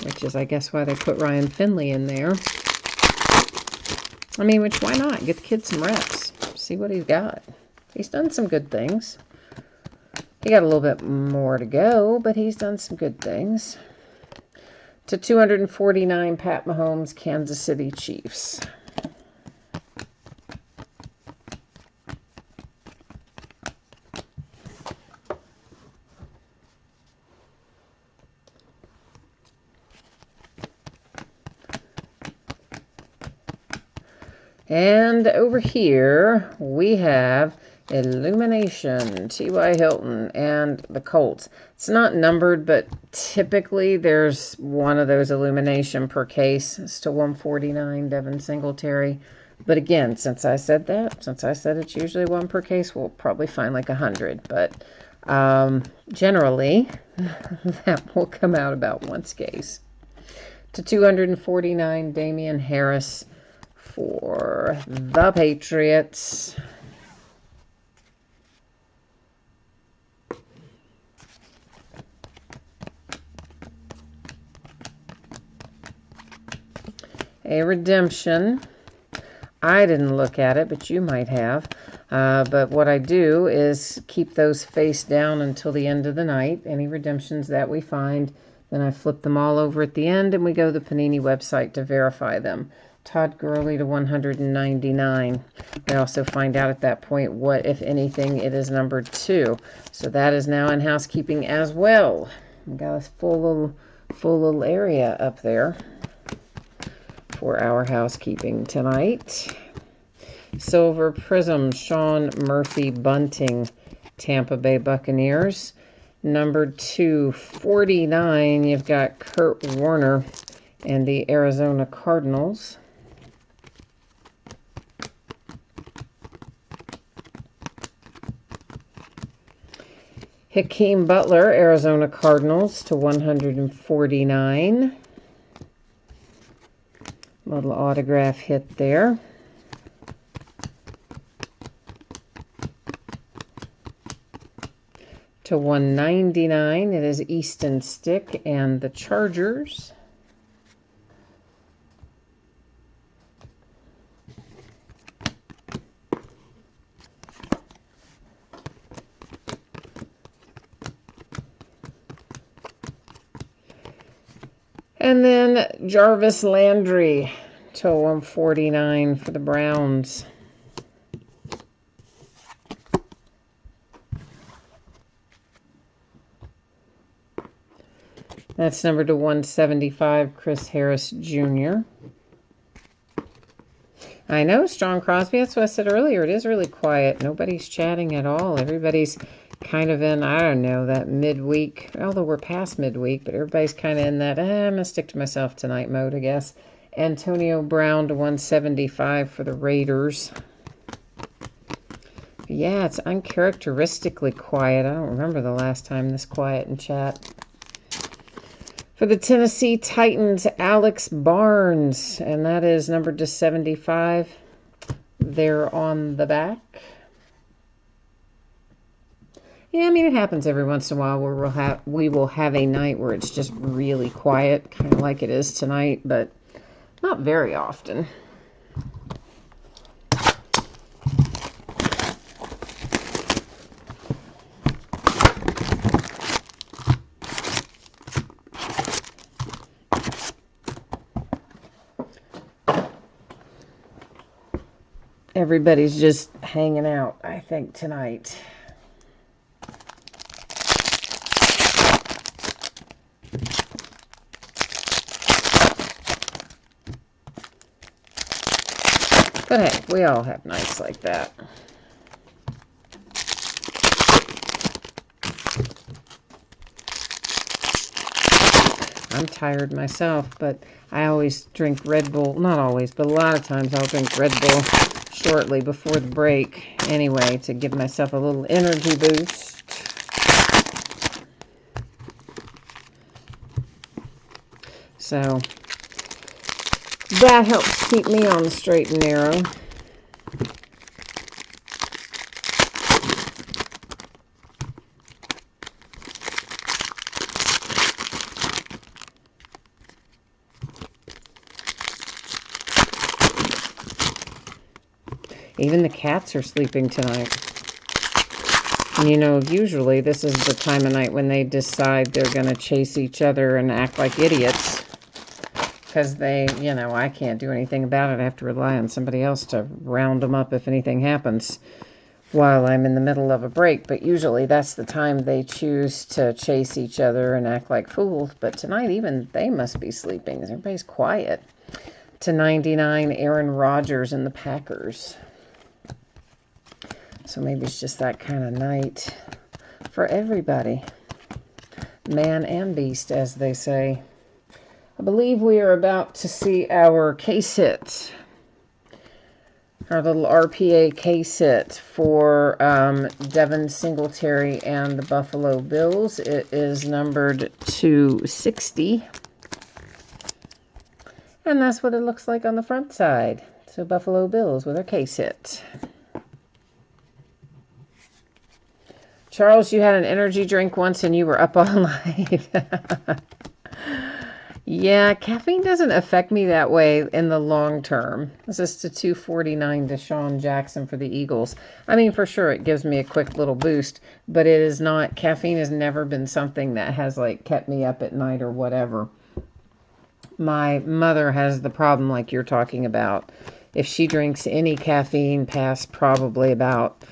Which is, I guess, why they put Ryan Finley in there. I mean, why not? Get the kid some reps. See what he's got. He's done some good things. He got a little bit more to go, but he's done some good things. To 249, Pat Mahomes, Kansas City Chiefs. And over here, we have Illumination, T.Y. Hilton, and the Colts. It's not numbered, but typically there's one of those Illumination per case. It's to 149, Devin Singletary. But again, since I said it's usually one per case, we'll probably find like 100. But generally, that will come out about once case. To 249, Damian Harris for the Patriots. a redemption. I didn't look at it, but you might have. But what I do is keep those face down until the end of the night. Any redemptions that we find, then I flip them all over at the end, and we go to the Panini website to verify them. Todd Gurley to 199. We also find out at that point what, if anything, it is numbered to. So that is now in housekeeping as well. We got a full little area up there for our housekeeping tonight. Silver Prism, Sean Murphy Bunting, Tampa Bay Buccaneers. Numbered to 49, you've got Kurt Warner and the Arizona Cardinals. Hakeem Butler, Arizona Cardinals to 149. Little autograph hit there. To 199, it is Easton Stick and the Chargers. And then Jarvis Landry to 149 for the Browns. That's numbered to 175, Chris Harris Jr. I know, Strong Crosby, that's what I said earlier. It is really quiet. Nobody's chatting at all. Everybody's kind of in, I don't know, that midweek, although we're past midweek, but everybody's kind of in that, I'm going to stick to myself tonight mode, I guess. Antonio Brown to 175 for the Raiders. Yeah, it's uncharacteristically quiet. I don't remember the last time this quiet in chat. For the Tennessee Titans, Alex Barnes, and that is numbered to 75. There on the back. Yeah, I mean, it happens every once in a while where we will have a night where it's just really quiet, kind of like it is tonight, but not very often. Everybody's just hanging out, I think, tonight. But hey, we all have nights like that. I'm tired myself, but I always drink Red Bull. Not always, but a lot of times I'll drink Red Bull shortly before the break anyway to give myself a little energy boost. So that helps keep me on the straight and narrow. Even the cats are sleeping tonight. And you know, usually this is the time of night when they decide they're going to chase each other and act like idiots. Because they, you know, I can't do anything about it. I have to rely on somebody else to round them up if anything happens while I'm in the middle of a break. But usually that's the time they choose to chase each other and act like fools. But tonight even they must be sleeping. Everybody's quiet. To 99, Aaron Rodgers and the Packers. So maybe it's just that kind of night for everybody. Man and beast, as they say. I believe we are about to see our case hit. Our little RPA case hit for Devin Singletary and the Buffalo Bills. It is numbered to 60. And that's what it looks like on the front side. So Buffalo Bills with their case hit. Charles, you had an energy drink once and you were up all night. Yeah, caffeine doesn't affect me that way in the long term. This is to 249 to Sean Jackson for the Eagles. I mean, for sure, it gives me a quick little boost, but it is not, caffeine has never been something that has like kept me up at night or whatever. My mother has the problem like you're talking about. If she drinks any caffeine past probably about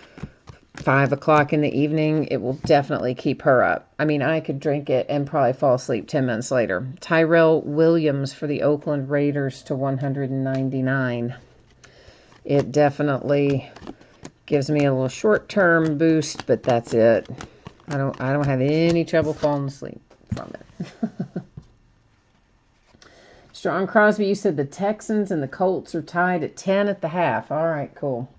5 o'clock in the evening, it will definitely keep her up. I mean, I could drink it and probably fall asleep 10 minutes later. Tyrell Williams for the Oakland Raiders to 199. It definitely gives me a little short-term boost, but that's it. I don't have any trouble falling asleep from it. Strong Crosby, you said the Texans and the Colts are tied at 10 at the half. All right, cool.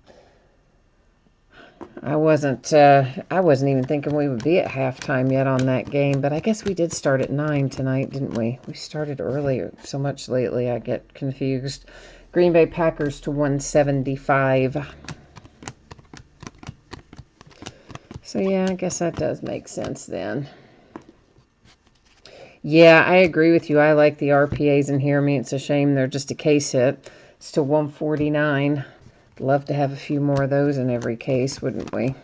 I wasn't even thinking we would be at halftime yet on that game, but I guess we did start at 9 tonight, didn't we? We started earlier so much lately, I get confused. Green Bay Packers to 175. So yeah, I guess that does make sense then. Yeah, I agree with you. I like the RPAs in here. I mean, it's a shame they're just a case hit. It's to 149. Love to have a few more of those in every case, wouldn't we?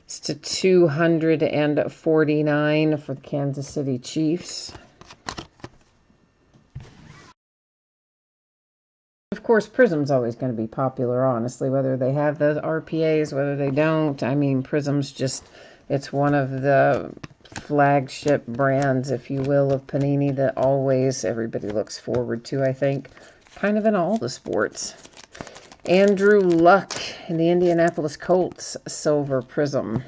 It's to 249 for the Kansas City Chiefs. Of course, Prizm's always going to be popular, honestly, whether they have the RPAs, whether they don't. I mean, Prizm's just, it's one of the flagship brands, if you will, of Panini that always everybody looks forward to, I think, kind of in all the sports. Andrew Luck in the Indianapolis Colts Silver Prism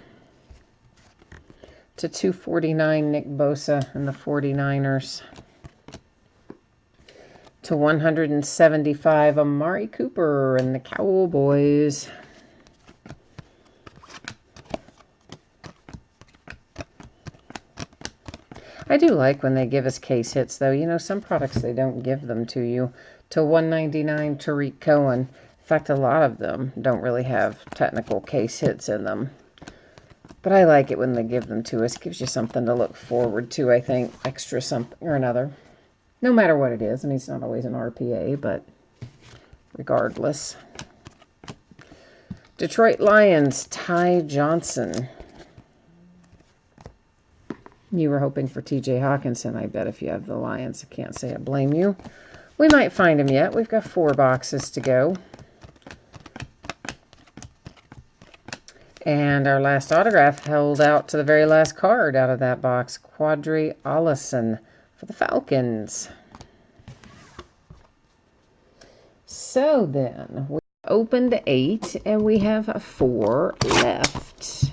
to 249. Nick Bosa in the 49ers. To 175, Amari Cooper and the Cowboys. I do like when they give us case hits, though. You know, some products, they don't give them to you. To 199, Tariq Cohen. In fact, a lot of them don't really have technical case hits in them. But I like it when they give them to us. Gives you something to look forward to, I think. Extra something or another. No matter what it is. I mean, it's not always an RPA, but regardless. Detroit Lions, Ty Johnson. You were hoping for TJ Hawkinson, I bet, if you have the Lions. I can't say I blame you. We might find him yet. We've got 4 boxes to go. And our last autograph held out to the very last card out of that box. Quadri Allison for the Falcons. So then, we opened 8, and we have 4 left.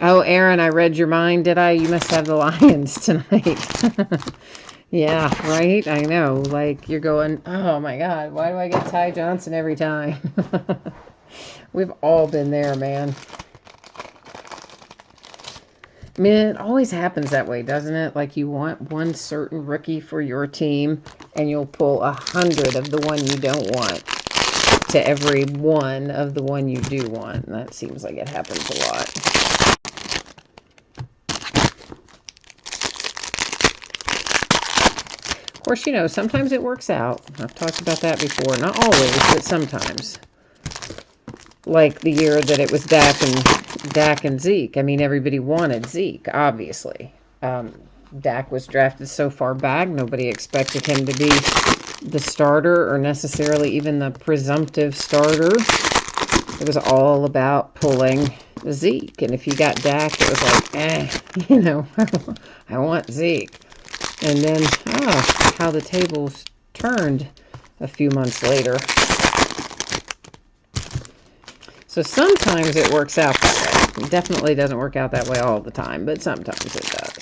Oh, Aaron, I read your mind, did I? You must have the Lions tonight. Yeah, right? I know. Like, you're going, oh my God, why do I get Ty Johnson every time? We've all been there, man. I mean, it always happens that way, doesn't it? Like, you want one certain rookie for your team, and you'll pull 100 of the one you don't want to every one of the one you do want. And that seems like it happens a lot. Of course, you know, sometimes it works out. I've talked about that before. Not always, but sometimes. Like the year that it was Dak and Zeke. I mean, everybody wanted Zeke, obviously. Dak was drafted so far back, nobody expected him to be the starter or necessarily even the presumptive starter. It was all about pulling Zeke. And if you got Dak, it was like, you know, I want Zeke. And then, how the tables turned a few months later. So sometimes it works out that way. It definitely doesn't work out that way all the time, but sometimes it does.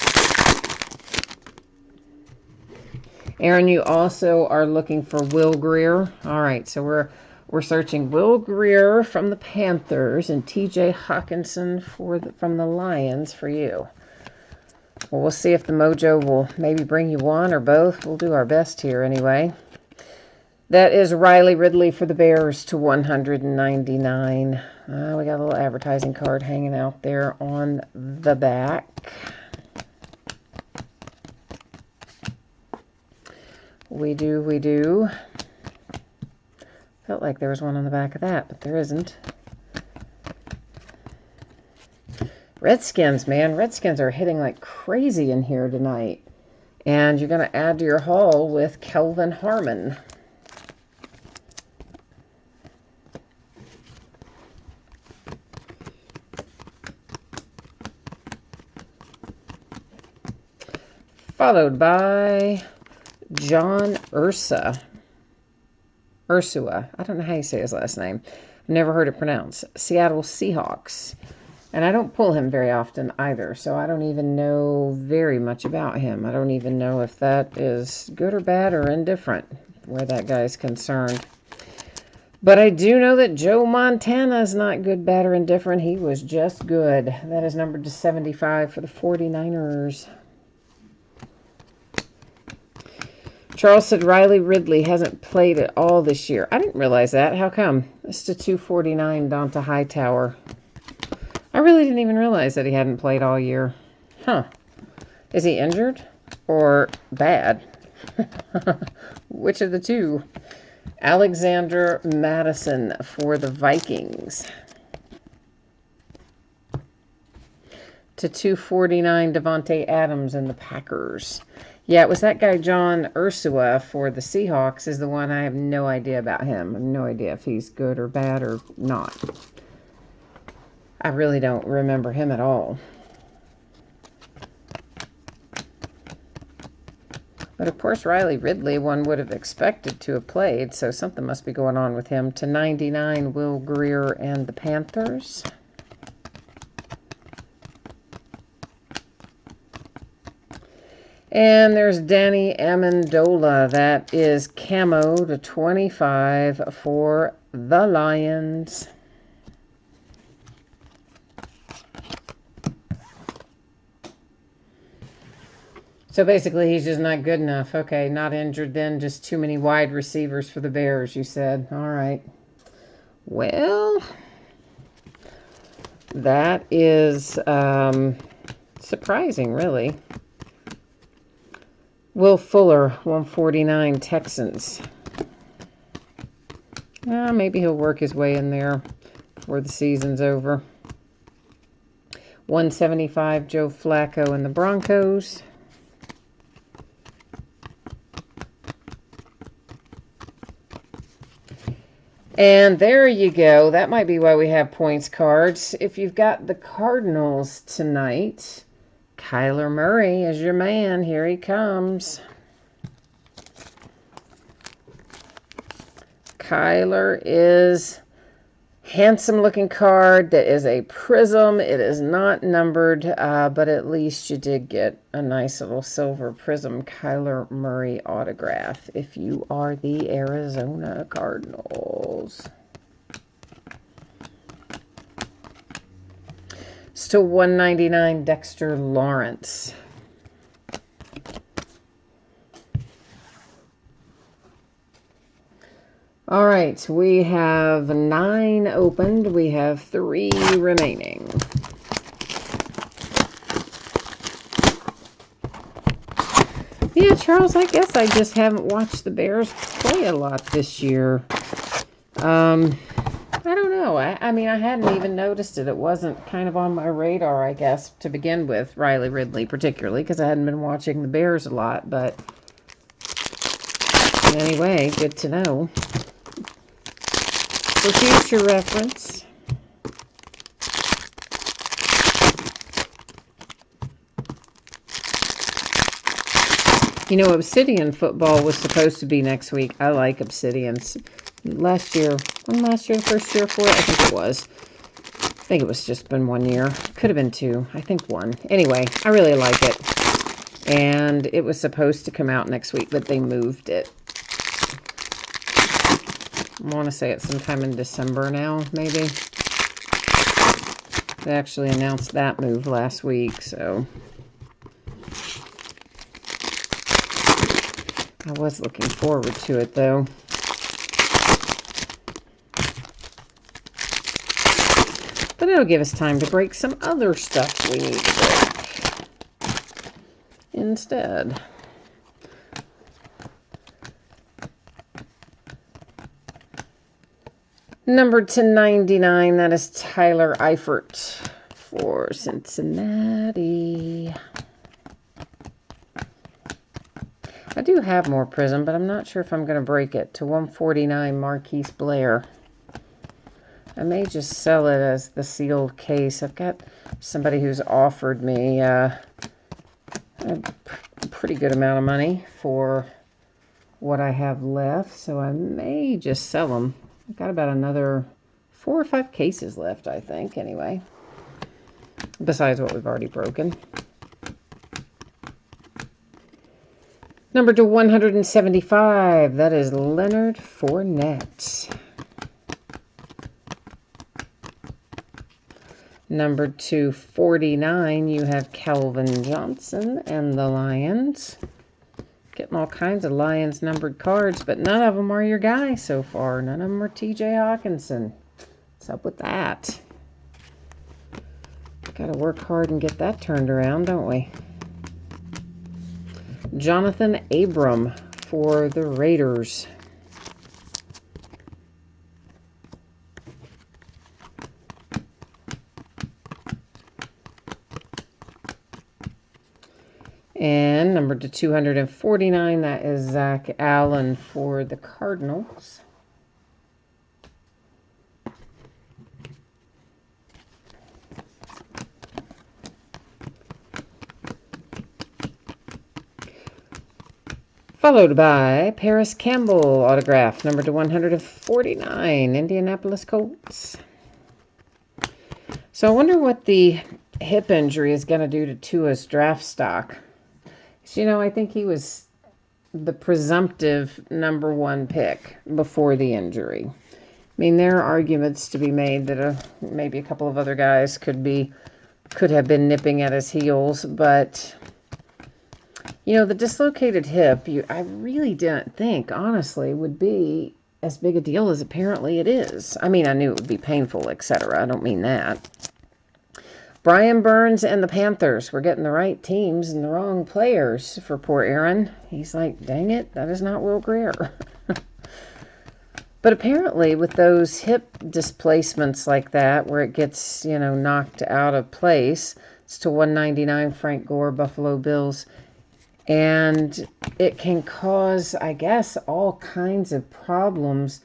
Aaron, you also are looking for Will Grier. All right, so we're searching Will Grier from the Panthers and TJ Hawkinson from the Lions for you. Well, we'll see if the mojo will maybe bring you one or both. We'll do our best here anyway. That is Riley Ridley for the Bears to 199. We got a little advertising card hanging out there on the back. We do. Felt like there was one on the back of that, but there isn't. Redskins, man. Redskins are hitting like crazy in here tonight. And you're going to add to your haul with Kelvin Harmon. Followed by John Ursua. I don't know how you say his last name. I've never heard it pronounced. Seattle Seahawks. And I don't pull him very often either, so I don't even know very much about him. I don't even know if that is good or bad or indifferent where that guy's concerned. But I do know that Joe Montana is not good, bad, or indifferent. He was just good. That is numbered to 75 for the 49ers. Charles said Riley Ridley hasn't played at all this year. I didn't realize that. How come? It's to 249 down to Hightower. I really didn't even realize that he hadn't played all year. Huh. Is he injured or bad? Which of the two? Alexander Madison for the Vikings. To 249, Devontae Adams and the Packers. Yeah, it was that guy John Ursua for the Seahawks is the one. I have no idea about him. I have no idea if he's good or bad or not. I really don't remember him at all. But of course, Riley Ridley, one would have expected to have played, so something must be going on with him. To 99, Will Greer and the Panthers. And there's Danny Amendola. That is camo to 25 for the Lions. So basically, he's just not good enough. Okay, not injured then, just too many wide receivers for the Bears, you said. All right. Well, that is surprising, really. Will Fuller, 149, Texans. Maybe he'll work his way in there before the season's over. 175, Joe Flacco and the Broncos. And there you go. That might be why we have points cards. If you've got the Cardinals tonight, Kyler Murray is your man. Here he comes. Kyler is handsome looking card. That is a prism. It is not numbered, but at least you did get a nice little silver prism Kyler Murray autograph if you are the Arizona Cardinals. Still 199, Dexter Lawrence. All right, we have 9 opened. We have 3 remaining. Yeah, Charles, I guess I just haven't watched the Bears play a lot this year. I don't know. I mean, I hadn't even noticed it. It wasn't kind of on my radar, I guess, to begin with, Riley Ridley particularly, because I hadn't been watching the Bears a lot. But anyway, good to know. For future reference. You know, Obsidian football was supposed to be next week. I like Obsidians. Last year, the first year for it? I think it was. I think it was just been 1 year. Could have been 2. I think 1. Anyway, I really like it. And it was supposed to come out next week, but they moved it. I want to say it's sometime in December now, maybe. They actually announced that move last week, so I was looking forward to it, though. But it'll give us time to break some other stuff we need to break instead. Number 299, that is Tyler Eifert for Cincinnati. I do have more Prizm, but I'm not sure if I'm going to break it. To 149, Marquise Blair. I may just sell it as the sealed case. I've got somebody who's offered me a pretty good amount of money for what I have left, so I may just sell them. I've got about another 4 or 5 cases left, I think, anyway, besides what we've already broken. Number to 175, that is Leonard Fournette. Number 249, you have Calvin Johnson and the Lions. Getting all kinds of Lions numbered cards, but none of them are your guy so far. None of them are TJ Hawkinson. What's up with that? Got to work hard and get that turned around, don't we? Jonathan Abram for the Raiders. And number to 249, that is Zach Allen for the Cardinals. Followed by Paris Campbell autograph, number to 149, Indianapolis Colts. So I wonder what the hip injury is going to do to Tua's draft stock. You know, I think he was the presumptive #1 pick before the injury. I mean, there are arguments to be made that maybe a couple of other guys could have been nipping at his heels, but you know, the dislocated hip, I really didn't think, honestly, would be as big a deal as apparently it is. I mean, I knew it would be painful, etc. I don't mean that. Brian Burns and the Panthers. We're getting the right teams and the wrong players for poor Aaron. He's like, dang it, that is not Will Greer. But apparently with those hip displacements like that, where it gets, you know, knocked out of place, it's to 199, Frank Gore, Buffalo Bills. And it can cause, I guess, all kinds of problems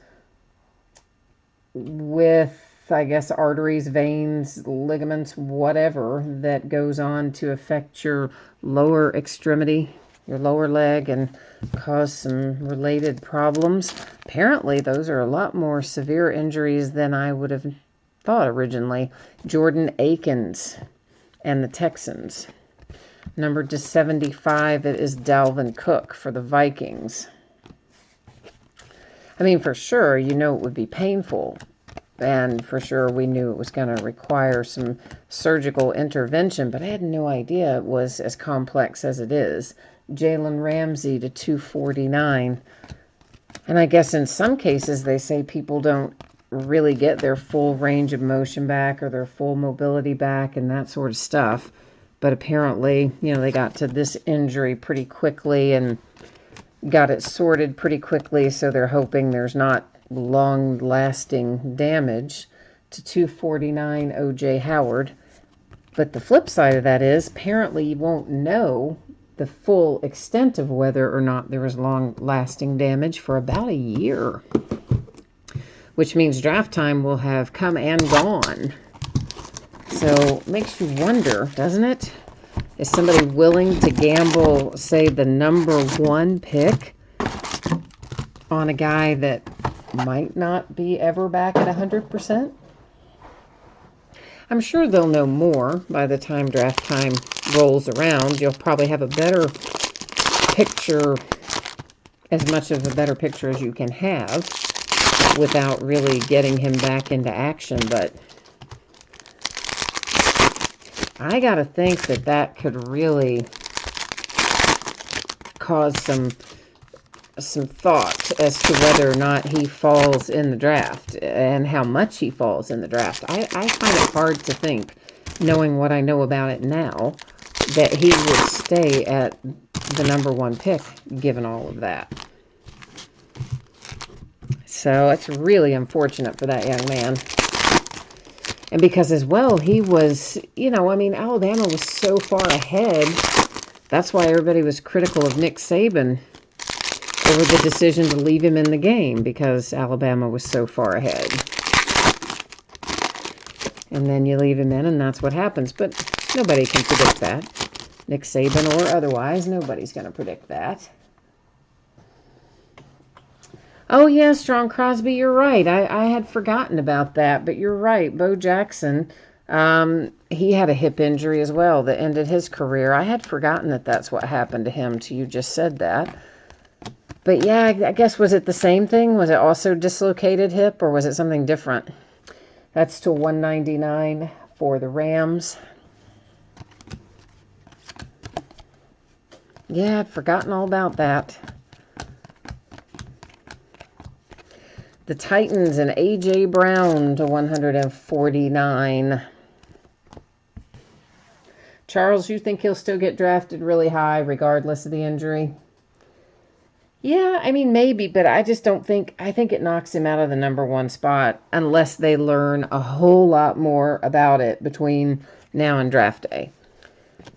with, I guess, arteries, veins, ligaments, whatever, that goes on to affect your lower extremity, your lower leg, and cause some related problems. Apparently, those are a lot more severe injuries than I would have thought originally. Jordan Akins and the Texans. Number to 75, it is Dalvin Cook for the Vikings. I mean, for sure, you know it would be painful. And for sure, we knew it was going to require some surgical intervention, but I had no idea it was as complex as it is. Jalen Ramsey to 249. And I guess in some cases, they say people don't really get their full range of motion back or their full mobility back and that sort of stuff. But apparently, you know, they got to this injury pretty quickly and got it sorted pretty quickly, so they're hoping there's not long-lasting damage. To 249, O.J. Howard. But the flip side of that is, apparently you won't know the full extent of whether or not there was long-lasting damage for about a year. Which means draft time will have come and gone. So it makes you wonder, doesn't it? Is somebody willing to gamble, say, the #1 pick on a guy that might not be ever back at 100%? I'm sure they'll know more by the time draft time rolls around. You'll probably have a better picture, as much of a better picture as you can have, without really getting him back into action. But I got to think that could really cause some some thought as to whether or not he falls in the draft and how much he falls in the draft. I find it hard to think, knowing what I know about it now, that he would stay at the #1 pick, given all of that. So it's really unfortunate for that young man. And because as well, he was, you know, I mean, Alabama was so far ahead. That's why everybody was critical of Nick Saban over the decision to leave him in the game, because Alabama was so far ahead. And then you leave him in, and that's what happens. But nobody can predict that. Nick Saban or otherwise, nobody's going to predict that. Oh, yeah, Strong Crosby, you're right. I had forgotten about that, but you're right. Bo Jackson, he had a hip injury as well that ended his career. I had forgotten that that's what happened to him till you just said that. But yeah, I guess, was it the same thing? Was it also dislocated hip, or was it something different? That's to 199 for the Rams. Yeah, I'd forgotten all about that. The Titans and A.J. Brown to 149. Charles, you think he'll still get drafted really high regardless of the injury? Yeah, I mean, maybe, but I just don't think, I think it knocks him out of the #1 spot unless they learn a whole lot more about it between now and draft day.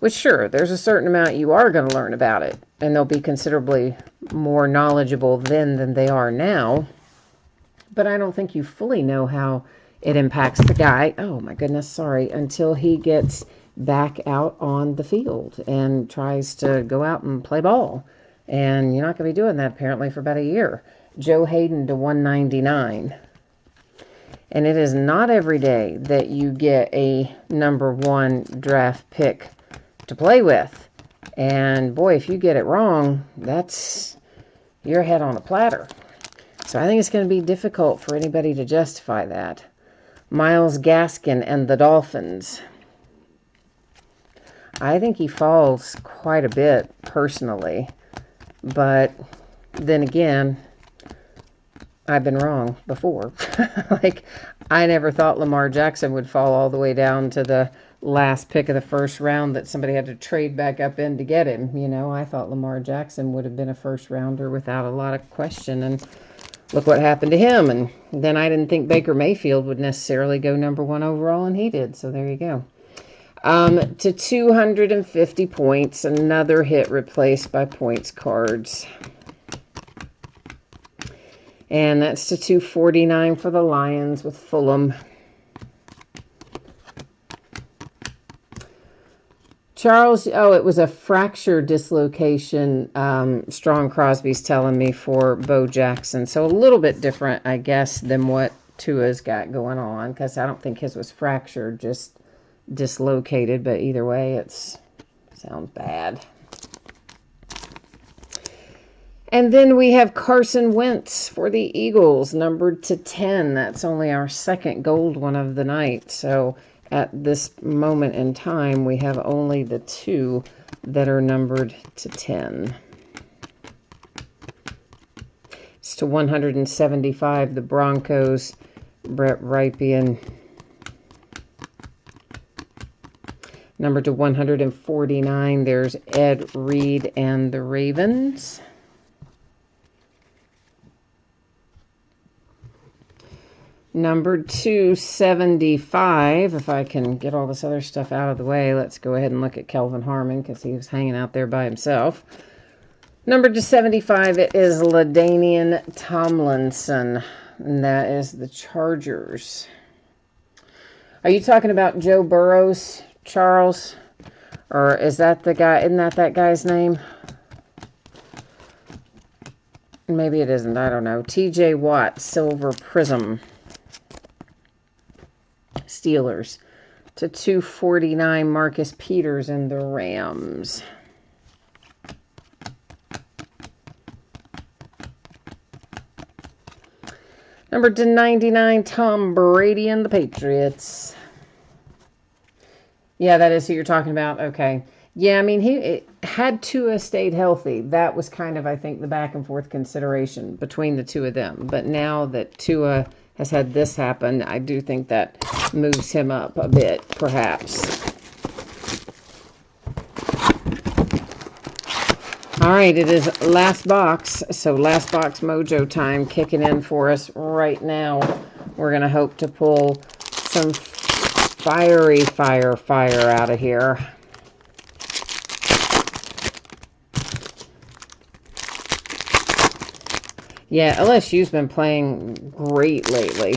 Which, sure, there's a certain amount you are going to learn about it, and they'll be considerably more knowledgeable then than they are now. But I don't think you fully know how it impacts the guy, oh my goodness, sorry, until he gets back out on the field and tries to go out and play ball. And you're not going to be doing that apparently for about a year. Joe Hayden to 199. And it is not every day that you get a #1 draft pick to play with. And boy, if you get it wrong, that's your head on a platter. So I think it's going to be difficult for anybody to justify that. Myles Gaskin and the Dolphins. I think he falls quite a bit personally. But then again, I've been wrong before. Like, I never thought Lamar Jackson would fall all the way down to the last pick of the first round that somebody had to trade back up in to get him. You know, I thought Lamar Jackson would have been a first rounder without a lot of question. And look what happened to him. And then I didn't think Baker Mayfield would necessarily go #1 overall, and he did. So there you go. To 250 points, another hit replaced by points cards. And that's to 249 for the Lions with Fulham. Charles, oh, it was a fracture dislocation, Strong Crosby's telling me, for Bo Jackson. So a little bit different, I guess, than what Tua's got going on, because I don't think his was fractured, just dislocated. But either way, it sounds bad. And then we have Carson Wentz for the Eagles, numbered to 10. That's only our second gold one of the night. So at this moment in time, we have only the 2 that are numbered to 10. It's to 175, the Broncos, Brett Ripien. Number to 149, there's Ed Reed and the Ravens. Number 275, if I can get all this other stuff out of the way, let's go ahead and look at Kelvin Harmon, because he was hanging out there by himself. Number 275, it is LaDainian Tomlinson, and that is the Chargers. Are you talking about Joe Burrows, Charles? Or is that the guy, isn't that guy's name? Maybe it isn't, I don't know. TJ Watt, Silver Prism. Steelers. To 249, Marcus Peters and the Rams. Number 299, Tom Brady and the Patriots. Yeah, that is who you're talking about. Okay. Yeah, I mean, had Tua stayed healthy, that was kind of, I think, the back and forth consideration between the two of them. But now that Tua has had this happen, I do think that moves him up a bit, perhaps. All right, it is last box. So last box mojo time kicking in for us right now. We're going to hope to pull some fiery fire out of here. Yeah, LSU's been playing great lately.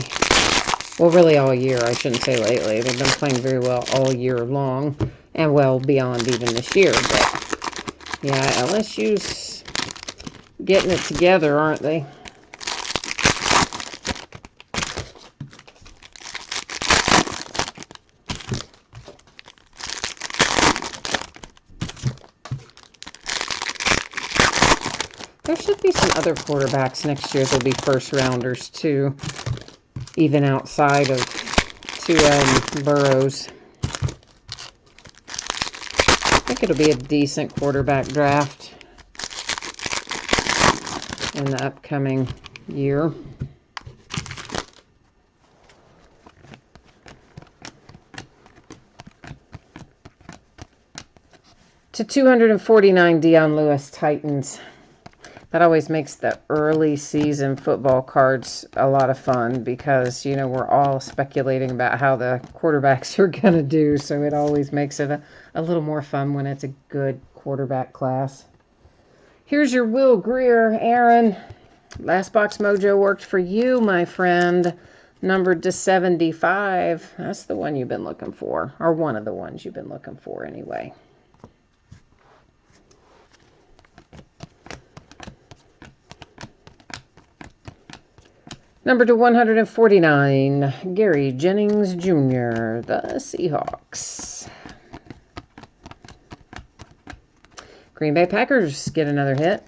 Well, really all year. I shouldn't say lately. They've been playing very well all year long. And well beyond even this year. But yeah, LSU's getting it together, aren't they? There should be some other quarterbacks next year that'll be first rounders too, even outside of Burrows. I think it'll be a decent quarterback draft in the upcoming year. To 249, Dion Lewis, Titans. That always makes the early season football cards a lot of fun because, you know, we're all speculating about how the quarterbacks are going to do. So it always makes it a little more fun when it's a good quarterback class. Here's your Will Greer, Aaron. Last box mojo worked for you, my friend. Numbered to 75. That's the one you've been looking for, or one of the ones you've been looking for anyway. Number to 149, Gary Jennings Jr., the Seahawks. Green Bay Packers get another hit.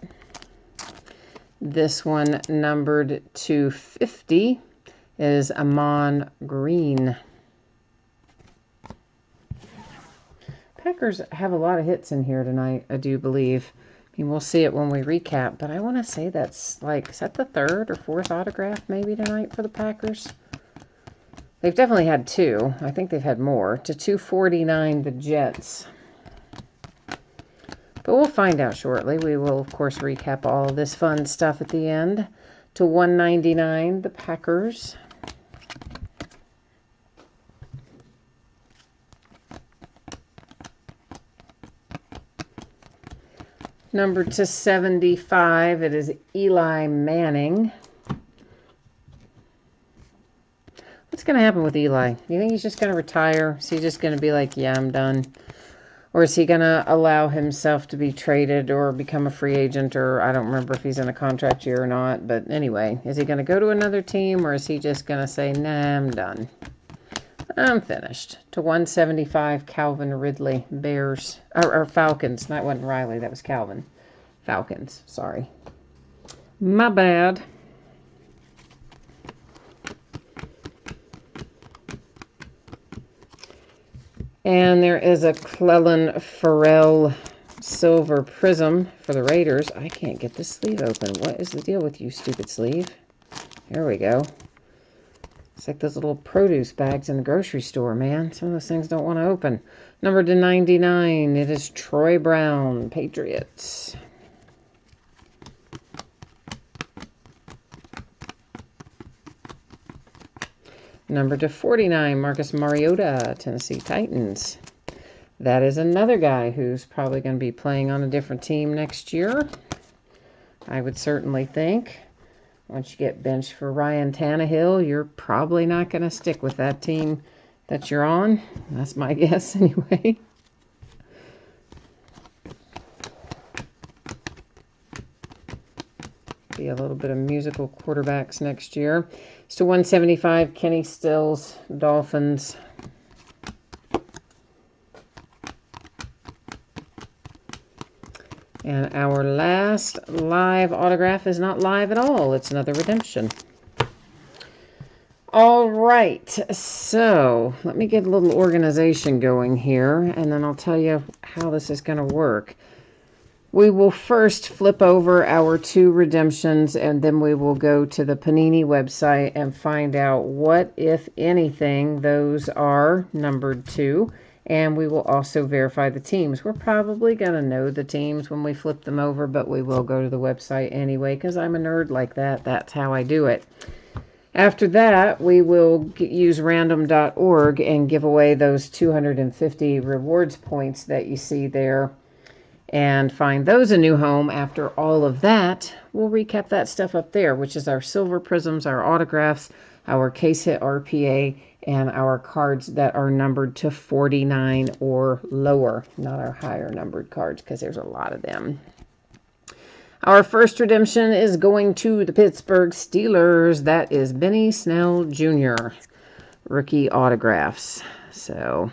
This one numbered to 50 is Amon Green. Packers have a lot of hits in here tonight, I do believe. I mean, we'll see it when we recap, but I want to say that's like, is that the third or fourth autograph maybe tonight for the Packers? They've definitely had two. I think they've had more. To 249, the Jets. But we'll find out shortly. We will, of course, recap all of this fun stuff at the end. To 199, the Packers. Number to 75, it is Eli Manning. What's going to happen with Eli? You think he's just going to retire? Is he just going to be like, yeah, I'm done? Or is he going to allow himself to be traded or become a free agent? Or I don't remember if he's in a contract year or not. But anyway, is he going to go to another team? Or is he just going to say, nah, I'm done? I'm finished. To 175, Calvin Ridley, Bears. Or Falcons. That wasn't Riley. That was Calvin. Falcons. Sorry. My bad. And there is a Clelin Ferrell silver prism for the Raiders. I can't get this sleeve open. What is the deal with you, stupid sleeve? There we go. It's like those little produce bags in the grocery store, man. Some of those things don't want to open. Number to 99, it is Troy Brown, Patriots. Number to 49, Marcus Mariota, Tennessee Titans. That is another guy who's probably going to be playing on a different team next year. I would certainly think. Once you get benched for Ryan Tannehill, you're probably not going to stick with that team that you're on. That's my guess anyway. Be a little bit of musical quarterbacks next year. It's to 175, Kenny Stills, Dolphins. And our last live autograph is not live at all. It's another redemption. All right, so let me get a little organization going here, and then I'll tell you how this is going to work. We will first flip over our 2 redemptions, and then we will go to the Panini website and find out what, if anything, those are numbered to. And we will also verify the teams. We're probably going to know the teams when we flip them over, but we will go to the website anyway because I'm a nerd like that. That's how I do it. After that, we will use random.org and give away those 250 rewards points that you see there and find those a new home. After all of that, we'll recap that stuff up there, which is our silver prisms, our autographs, our case hit RPA, and our cards that are numbered to 49 or lower, not our higher numbered cards because there's a lot of them. Our first redemption is going to the Pittsburgh Steelers. That is Benny Snell Jr. Rookie autographs. So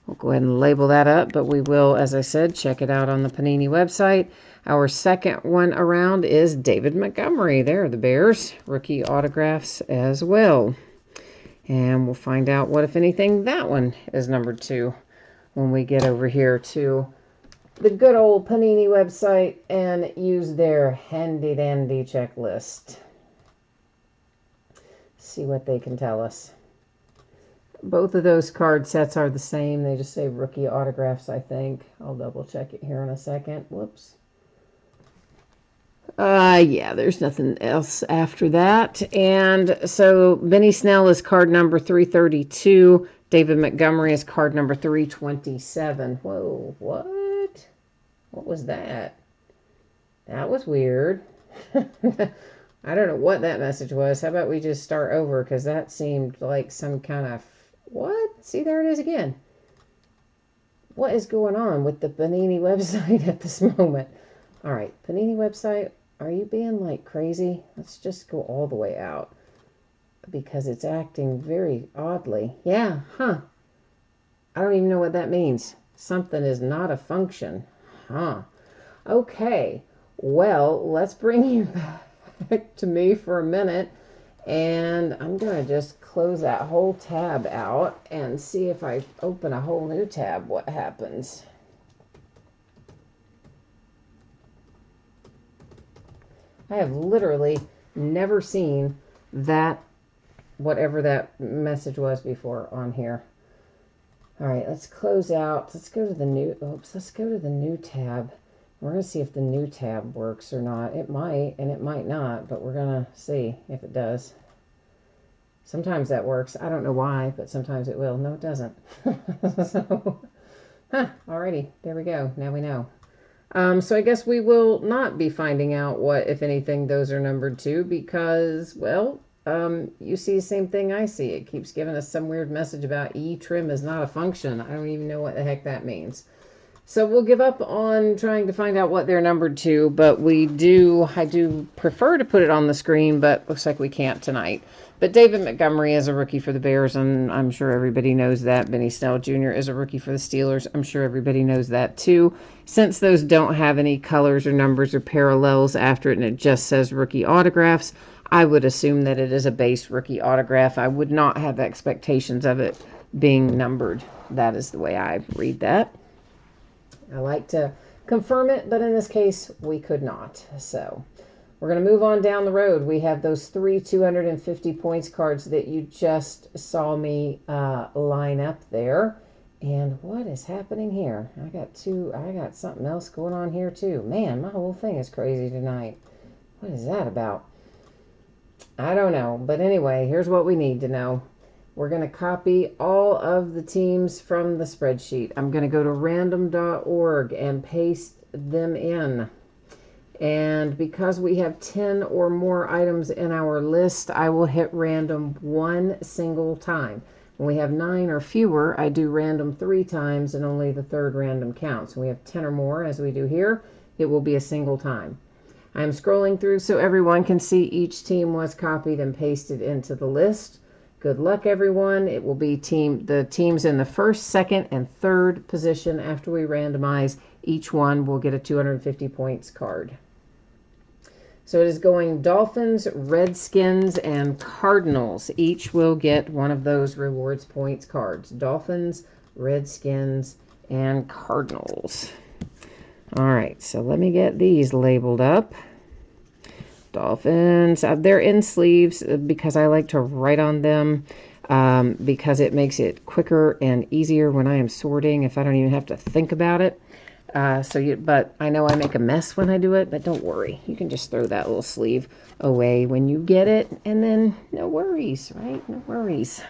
we'll go ahead and label that up, but we will, as I said, check it out on the Panini website. Our second one around is David Montgomery. There, the Bears. Rookie autographs as well. And we'll find out what, if anything, that one is numbered to when we get over here to the good old Panini website and use their handy-dandy checklist. See what they can tell us. Both of those card sets are the same. They just say rookie autographs, I think. I'll double check it here in a second. Whoops. Yeah, there's nothing else after that. And so Benny Snell is card number 332. David Montgomery is card number 327. Whoa, what? What was that? That was weird. I don't know what that message was. How about we just start over? Because that seemed like some kind of... What? See, there it is again. What is going on with the Panini website at this moment? All right, Panini website, are you being like crazy? Let's just go all the way out because it's acting very oddly. Yeah, huh. I don't even know what that means. Something is not a function. Huh. Okay. Well, let's bring you back to me for a minute. And I'm going to just close that whole tab out and see if I open a whole new tab, what happens. I have literally never seen that, whatever that message was before on here. All right, let's close out. Let's go to the new, let's go to the new tab. We're going to see if the new tab works or not. It might, and it might not, but we're going to see if it does. Sometimes that works. I don't know why, but sometimes it will. No, it doesn't. So, alrighty, there we go. Now we know. So I guess we will not be finding out what, if anything, those are numbered to because, well, you see the same thing I see. It keeps giving us some weird message about E-trim is not a function. I don't even know what the heck that means. So we'll give up on trying to find out what they're numbered to, but I do prefer to put it on the screen, but looks like we can't tonight. But David Montgomery is a rookie for the Bears, and I'm sure everybody knows that. Benny Snell Jr. is a rookie for the Steelers. I'm sure everybody knows that too. Since those don't have any colors or numbers or parallels after it, and it just says rookie autographs, I would assume that it is a base rookie autograph. I would not have expectations of it being numbered. That is the way I read that. I like to confirm it, but in this case, we could not. So we're going to move on down the road. We have those 3 250 points cards that you just saw me line up there. And what is happening here? I got something else going on here too. Man, my whole thing is crazy tonight. What is that about? I don't know. But anyway, here's what we need to know. We're going to copy all of the teams from the spreadsheet. I'm going to go to random.org and paste them in. And because we have 10 or more items in our list, I will hit random 1 single time. When we have 9 or fewer, I do random 3 times and only the third random counts. When we have 10 or more, as we do here, it will be a single time. I'm scrolling through so everyone can see each team was copied and pasted into the list. Good luck, everyone. It will be the teams in the first, second, and third position after we randomize. Each one will get a 250 points card. So it is going Dolphins, Redskins, and Cardinals. Each will get one of those rewards points cards. Dolphins, Redskins, and Cardinals. All right, so let me get these labeled up. Dolphins, they're in sleeves because I like to write on them because it makes it quicker and easier when I am sorting if I don't even have to think about it. But I know I make a mess when I do it, but don't worry. You can just throw that little sleeve away when you get it, and then no worries, right? No worries.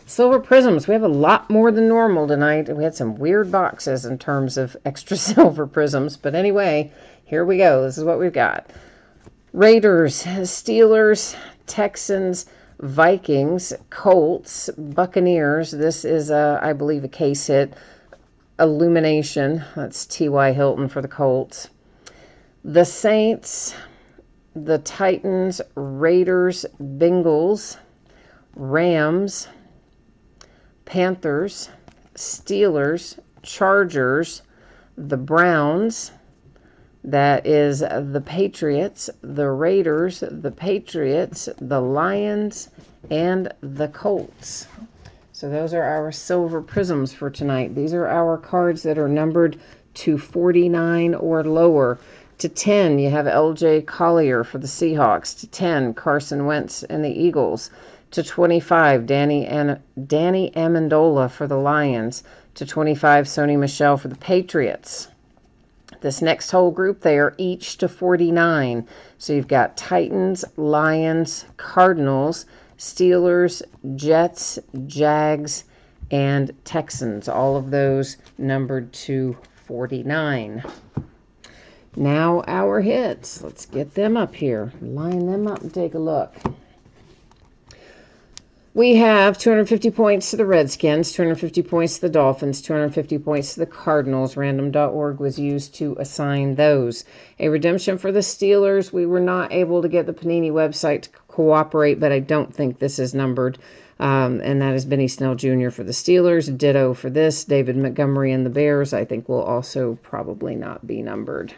Silver prisms. We have a lot more than normal tonight. We had some weird boxes in terms of extra silver prisms. But anyway, here we go. This is what we've got. Raiders, Steelers, Texans, Vikings, Colts, Buccaneers. This is, I believe, a case hit. Illumination. That's T.Y. Hilton for the Colts. The Saints, the Titans, Raiders, Bengals, Rams, Panthers, Steelers, Chargers, the Browns, that is the Patriots, the Raiders, the Patriots, the Lions, and the Colts. So those are our silver prisms for tonight. These are our cards that are numbered to 49 or lower. To 10, you have L.J. Collier for the Seahawks. To 10, Carson Wentz and the Eagles. To 25, Danny Amendola for the Lions. To 25, Sony Michel for the Patriots. This next whole group, they are each to 49. So you've got Titans, Lions, Cardinals, Steelers, Jets, Jags, and Texans. All of those numbered to 49. Now our hits. Let's get them up here. Line them up and take a look. We have 250 points to the Redskins, 250 points to the Dolphins, 250 points to the Cardinals. Random.org was used to assign those. A redemption for the Steelers. We were not able to get the Panini website to cooperate, but I don't think this is numbered. And that is Benny Snell Jr. for the Steelers. Ditto for this. David Montgomery and the Bears, I think, will also probably not be numbered.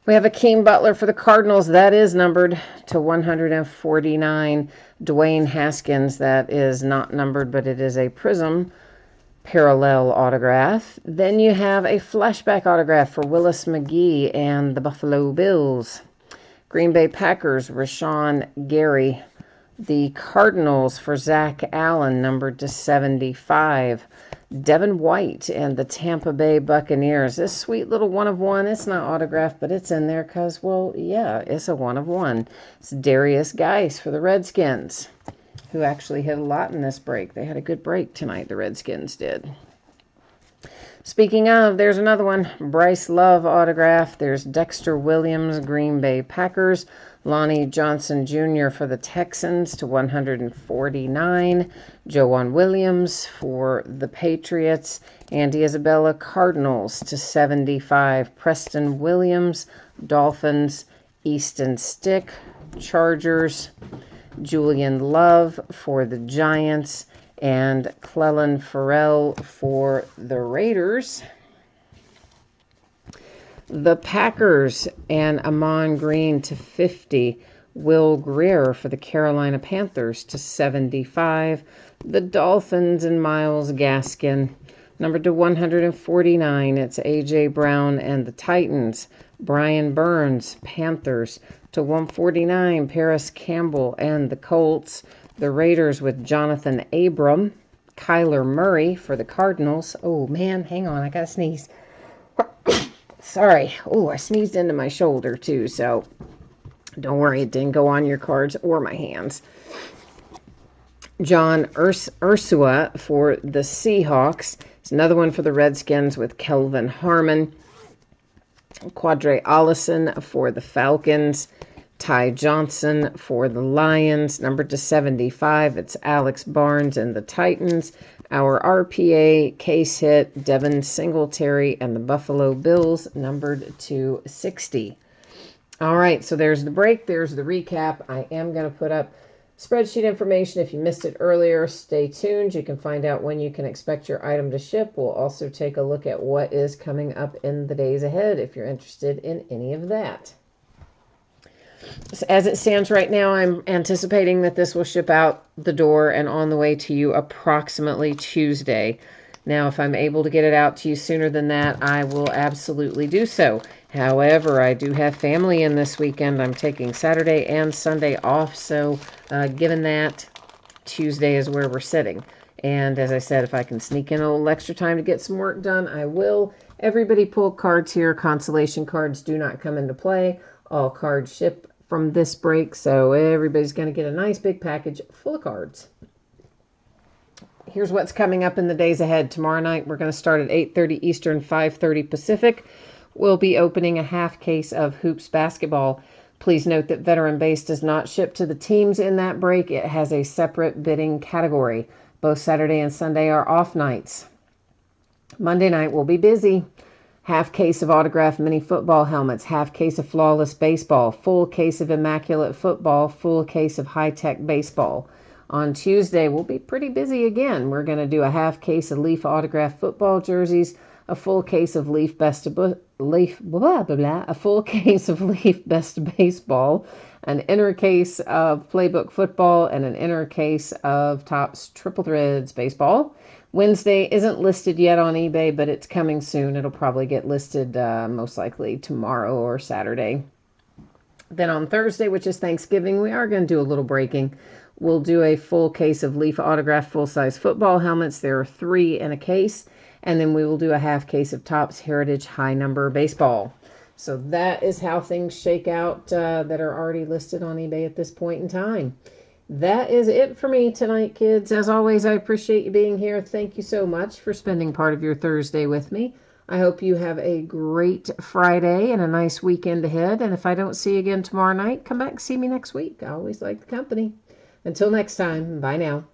We have Akeem Butler for the Cardinals. That is numbered to 149. Dwayne Haskins, that is not numbered, but it is a Prism parallel autograph. Then you have a flashback autograph for Willis McGee and the Buffalo Bills. Green Bay Packers, Rashawn Gary. The Cardinals for Zach Allen, numbered to 75. Devin White and the Tampa Bay Buccaneers. This sweet little one of one. It's not autographed, but it's in there because, well, yeah, it's a one of one. It's Darius Geis for the Redskins, who actually hit a lot in this break. They had a good break tonight, the Redskins did. Speaking of, there's another one. Bryce Love autograph. There's Dexter Williams, Green Bay Packers. Lonnie Johnson Jr. for the Texans to 149. Joanne Williams for the Patriots. Andy Isabella, Cardinals to 75. Preston Williams, Dolphins. Easton Stick, Chargers. Julian Love for the Giants. And Clellan Ferrell for the Raiders. The Packers and Amon Green to 50. Will Greer for the Carolina Panthers to 75. The Dolphins and Myles Gaskin. Numbered to 149. It's A.J. Brown and the Titans. Brian Burns, Panthers to 149. Paris Campbell and the Colts. The Raiders with Jonathan Abram. Kyler Murray for the Cardinals. Oh, man, hang on. I got to sneeze. Sorry. Oh, I sneezed into my shoulder, too, so don't worry. It didn't go on your cards or my hands. John Ursua for the Seahawks. It's another one for the Redskins with Kelvin Harmon. Quadre Allison for the Falcons. Ty Johnson for the Lions, numbered to 75. It's Alex Barnes and the Titans. Our RPA case hit, Devin Singletary and the Buffalo Bills, numbered to 60. All right, so there's the break. There's the recap. I am going to put up spreadsheet information. If you missed it earlier, stay tuned. You can find out when you can expect your item to ship. We'll also take a look at what is coming up in the days ahead if you're interested in any of that. As it stands right now, I'm anticipating that this will ship out the door and on the way to you approximately Tuesday. Now, if I'm able to get it out to you sooner than that, I will absolutely do so. However, I do have family in this weekend. I'm taking Saturday and Sunday off, so given that, Tuesday is where we're sitting. And as I said, if I can sneak in a little extra time to get some work done, I will. Everybody pull cards here. Consolation cards do not come into play. All cards ship from this break, so everybody's going to get a nice big package full of cards. Here's what's coming up in the days ahead. Tomorrow night, we're going to start at 8:30 Eastern, 5:30 Pacific. We'll be opening a half case of Hoops basketball. Please note that Veteran Base does not ship to the teams in that break. It has a separate bidding category. Both Saturday and Sunday are off nights. Monday night will be busy. Half case of autographed mini football helmets, half case of flawless baseball, full case of immaculate football, full case of high-tech baseball. On Tuesday, we'll be pretty busy again. We're going to do a half case of Leaf autographed football jerseys, a full case of Leaf best of Leaf blah blah blah, a full case of Leaf best baseball, an inner case of Playbook football, and an inner case of Topps Triple Threads baseball. Wednesday isn't listed yet on eBay, but it's coming soon. It'll probably get listed most likely tomorrow or Saturday. Then on Thursday, which is Thanksgiving, we are going to do a little breaking. We'll do a full case of Leaf autographed full-size football helmets. There are 3 in a case. And then we will do a half case of Topps Heritage High Number Baseball. So that is how things shake out that are already listed on eBay at this point in time. That is it for me tonight, kids. As always, I appreciate you being here. Thank you so much for spending part of your Thursday with me. I hope you have a great Friday and a nice weekend ahead. And if I don't see you again tomorrow night, come back and see me next week. I always like the company. Until next time, bye now.